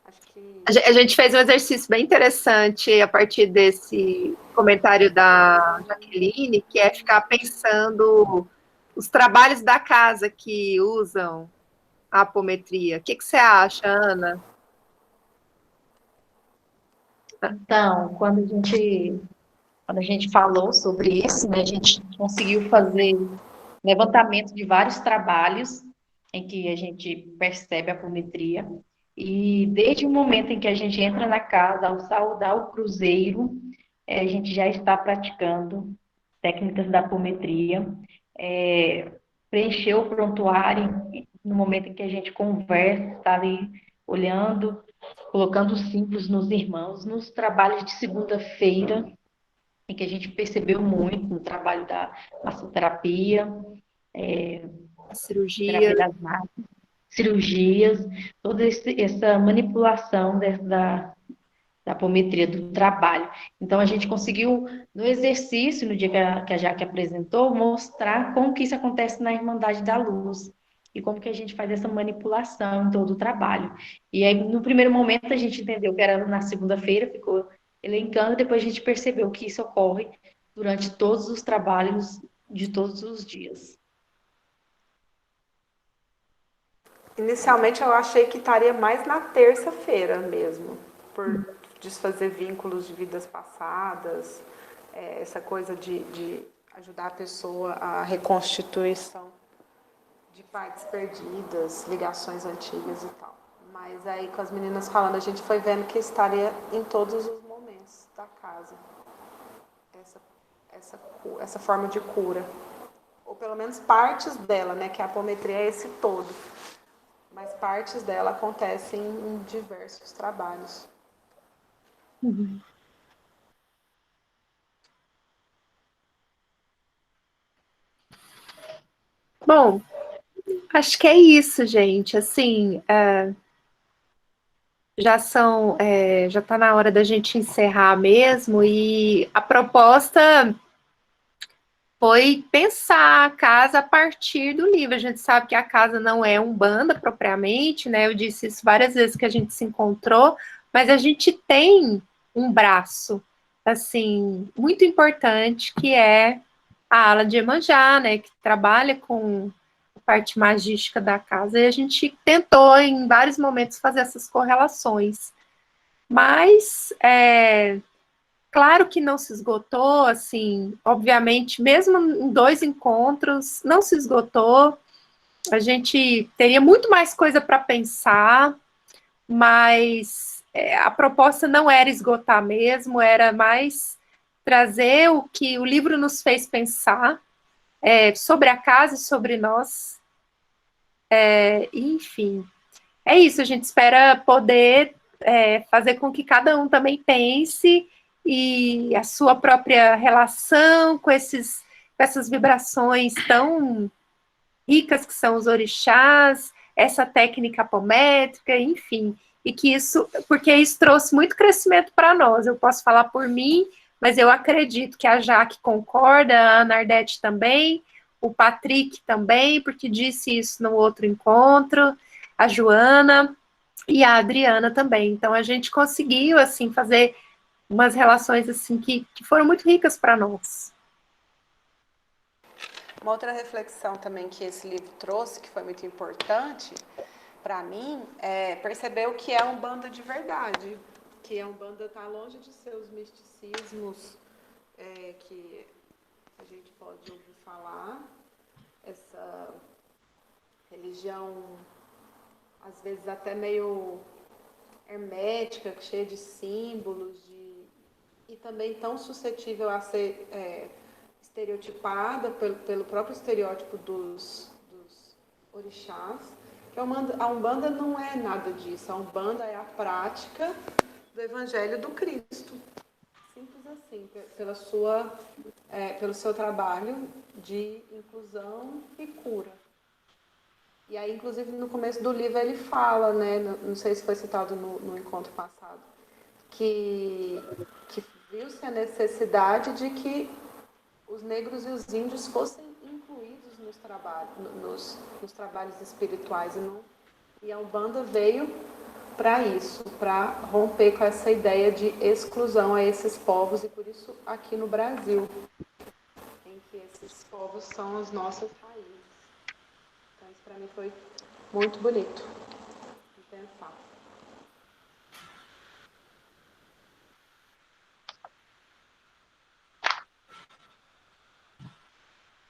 C: Acho que...
A: A gente fez um exercício bem interessante a partir desse comentário da Jaqueline, que é ficar pensando os trabalhos da casa que usam a apometria. O que você acha, Ana?
F: Então, quando a gente falou sobre isso, né, a gente conseguiu fazer levantamento de vários trabalhos em que a gente percebe a apometria. E desde o momento em que a gente entra na casa, ao saudar o cruzeiro, a gente já está praticando técnicas da apometria. Preencher o prontuário no momento em que a gente conversa, está ali olhando, colocando os símbolos nos irmãos, nos trabalhos de segunda-feira, em que a gente percebeu muito no trabalho da massoterapia,
A: Cirurgia,
F: das máquinas, cirurgias, toda essa manipulação da apometria do trabalho. Então, a gente conseguiu, no exercício, no dia que a Jaque apresentou, mostrar como que isso acontece na Irmandade da Luz e como que a gente faz essa manipulação em todo o trabalho. E aí, no primeiro momento, a gente entendeu que era na segunda-feira, ficou elencando, depois a gente percebeu que isso ocorre durante todos os trabalhos de todos os dias.
C: Inicialmente eu achei que estaria mais na terça-feira mesmo, por desfazer vínculos de vidas passadas, essa coisa de ajudar a pessoa a reconstituição de partes perdidas, ligações antigas e tal. Mas aí com as meninas falando, a gente foi vendo que estaria em todos os momentos da casa, essa forma de cura. Ou pelo menos partes dela, né? Que a apometria é esse todo. Mas partes dela acontecem em diversos trabalhos.
A: Uhum. Bom, acho que é isso, gente. Assim, já está na hora da gente encerrar mesmo, e a proposta foi pensar a casa a partir do livro. A gente sabe que a casa não é Umbanda propriamente, né? Eu disse isso várias vezes que a gente se encontrou, mas a gente tem um braço, assim, muito importante, que é a ala de Iemanjá, né? Que trabalha com a parte magística da casa, e a gente tentou em vários momentos fazer essas correlações. Mas claro que não se esgotou, assim, obviamente, mesmo em 2 encontros, não se esgotou. A gente teria muito mais coisa para pensar, mas a proposta não era esgotar mesmo, era mais trazer o que o livro nos fez pensar sobre a casa e sobre nós. Enfim, é isso, a gente espera poder fazer com que cada um também pense e a sua própria relação com essas vibrações tão ricas que são os orixás, essa técnica apométrica, enfim, e que porque isso trouxe muito crescimento para nós. Eu posso falar por mim, mas eu acredito que a Jaque concorda, a Ana Ardete também, o Patrick também, porque disse isso no outro encontro, a Joana e a Adriana também. Então a gente conseguiu assim fazer umas relações assim que foram muito ricas para nós.
C: Uma outra reflexão também que esse livro trouxe, que foi muito importante para mim, é perceber o que é Umbanda de verdade, que a Umbanda está longe de seus misticismos que a gente pode ouvir falar, essa religião às vezes até meio hermética, cheia de símbolos, e também tão suscetível a ser estereotipada pelo próprio estereótipo dos orixás, que a Umbanda não é nada disso. A Umbanda é a prática do Evangelho do Cristo. Simples assim, pelo seu trabalho de inclusão e cura. E aí, inclusive, no começo do livro ele fala, né, não sei se foi citado no encontro passado, que viu-se a necessidade de que os negros e os índios fossem incluídos nos trabalhos espirituais. E a Umbanda veio para isso, para romper com essa ideia de exclusão a esses povos, e por isso aqui no Brasil, em que esses povos são as nossas raízes. Então isso para mim foi muito bonito de pensar.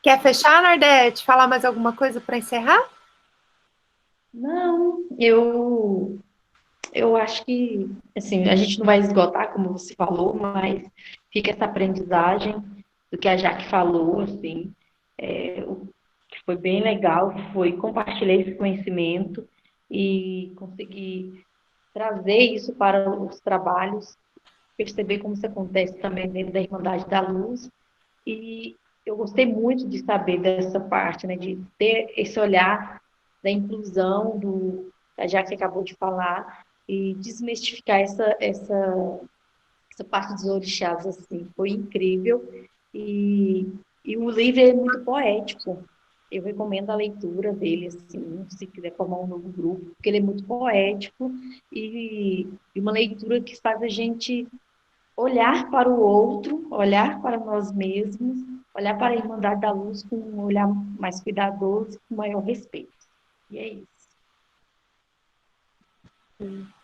A: Quer fechar, Nardete? Falar mais alguma coisa para encerrar?
F: Não, eu acho que, assim, a gente não vai esgotar, como você falou, mas fica essa aprendizagem do que a Jaque falou, assim, o que foi bem legal, foi compartilhar esse conhecimento e conseguir trazer isso para os trabalhos, perceber como isso acontece também dentro da Irmandade da Luz. E eu gostei muito de saber dessa parte, né, de ter esse olhar da inclusão, da Jaque acabou de falar, e desmistificar essa parte dos orixás, assim, foi incrível. E o livro é muito poético. Eu recomendo a leitura dele, assim, se quiser formar um novo grupo, porque ele é muito poético e uma leitura que faz a gente olhar para o outro, olhar para nós mesmos, olhar para a Irmandade da Luz com um olhar mais cuidadoso e com maior respeito. E é isso.
A: Hum.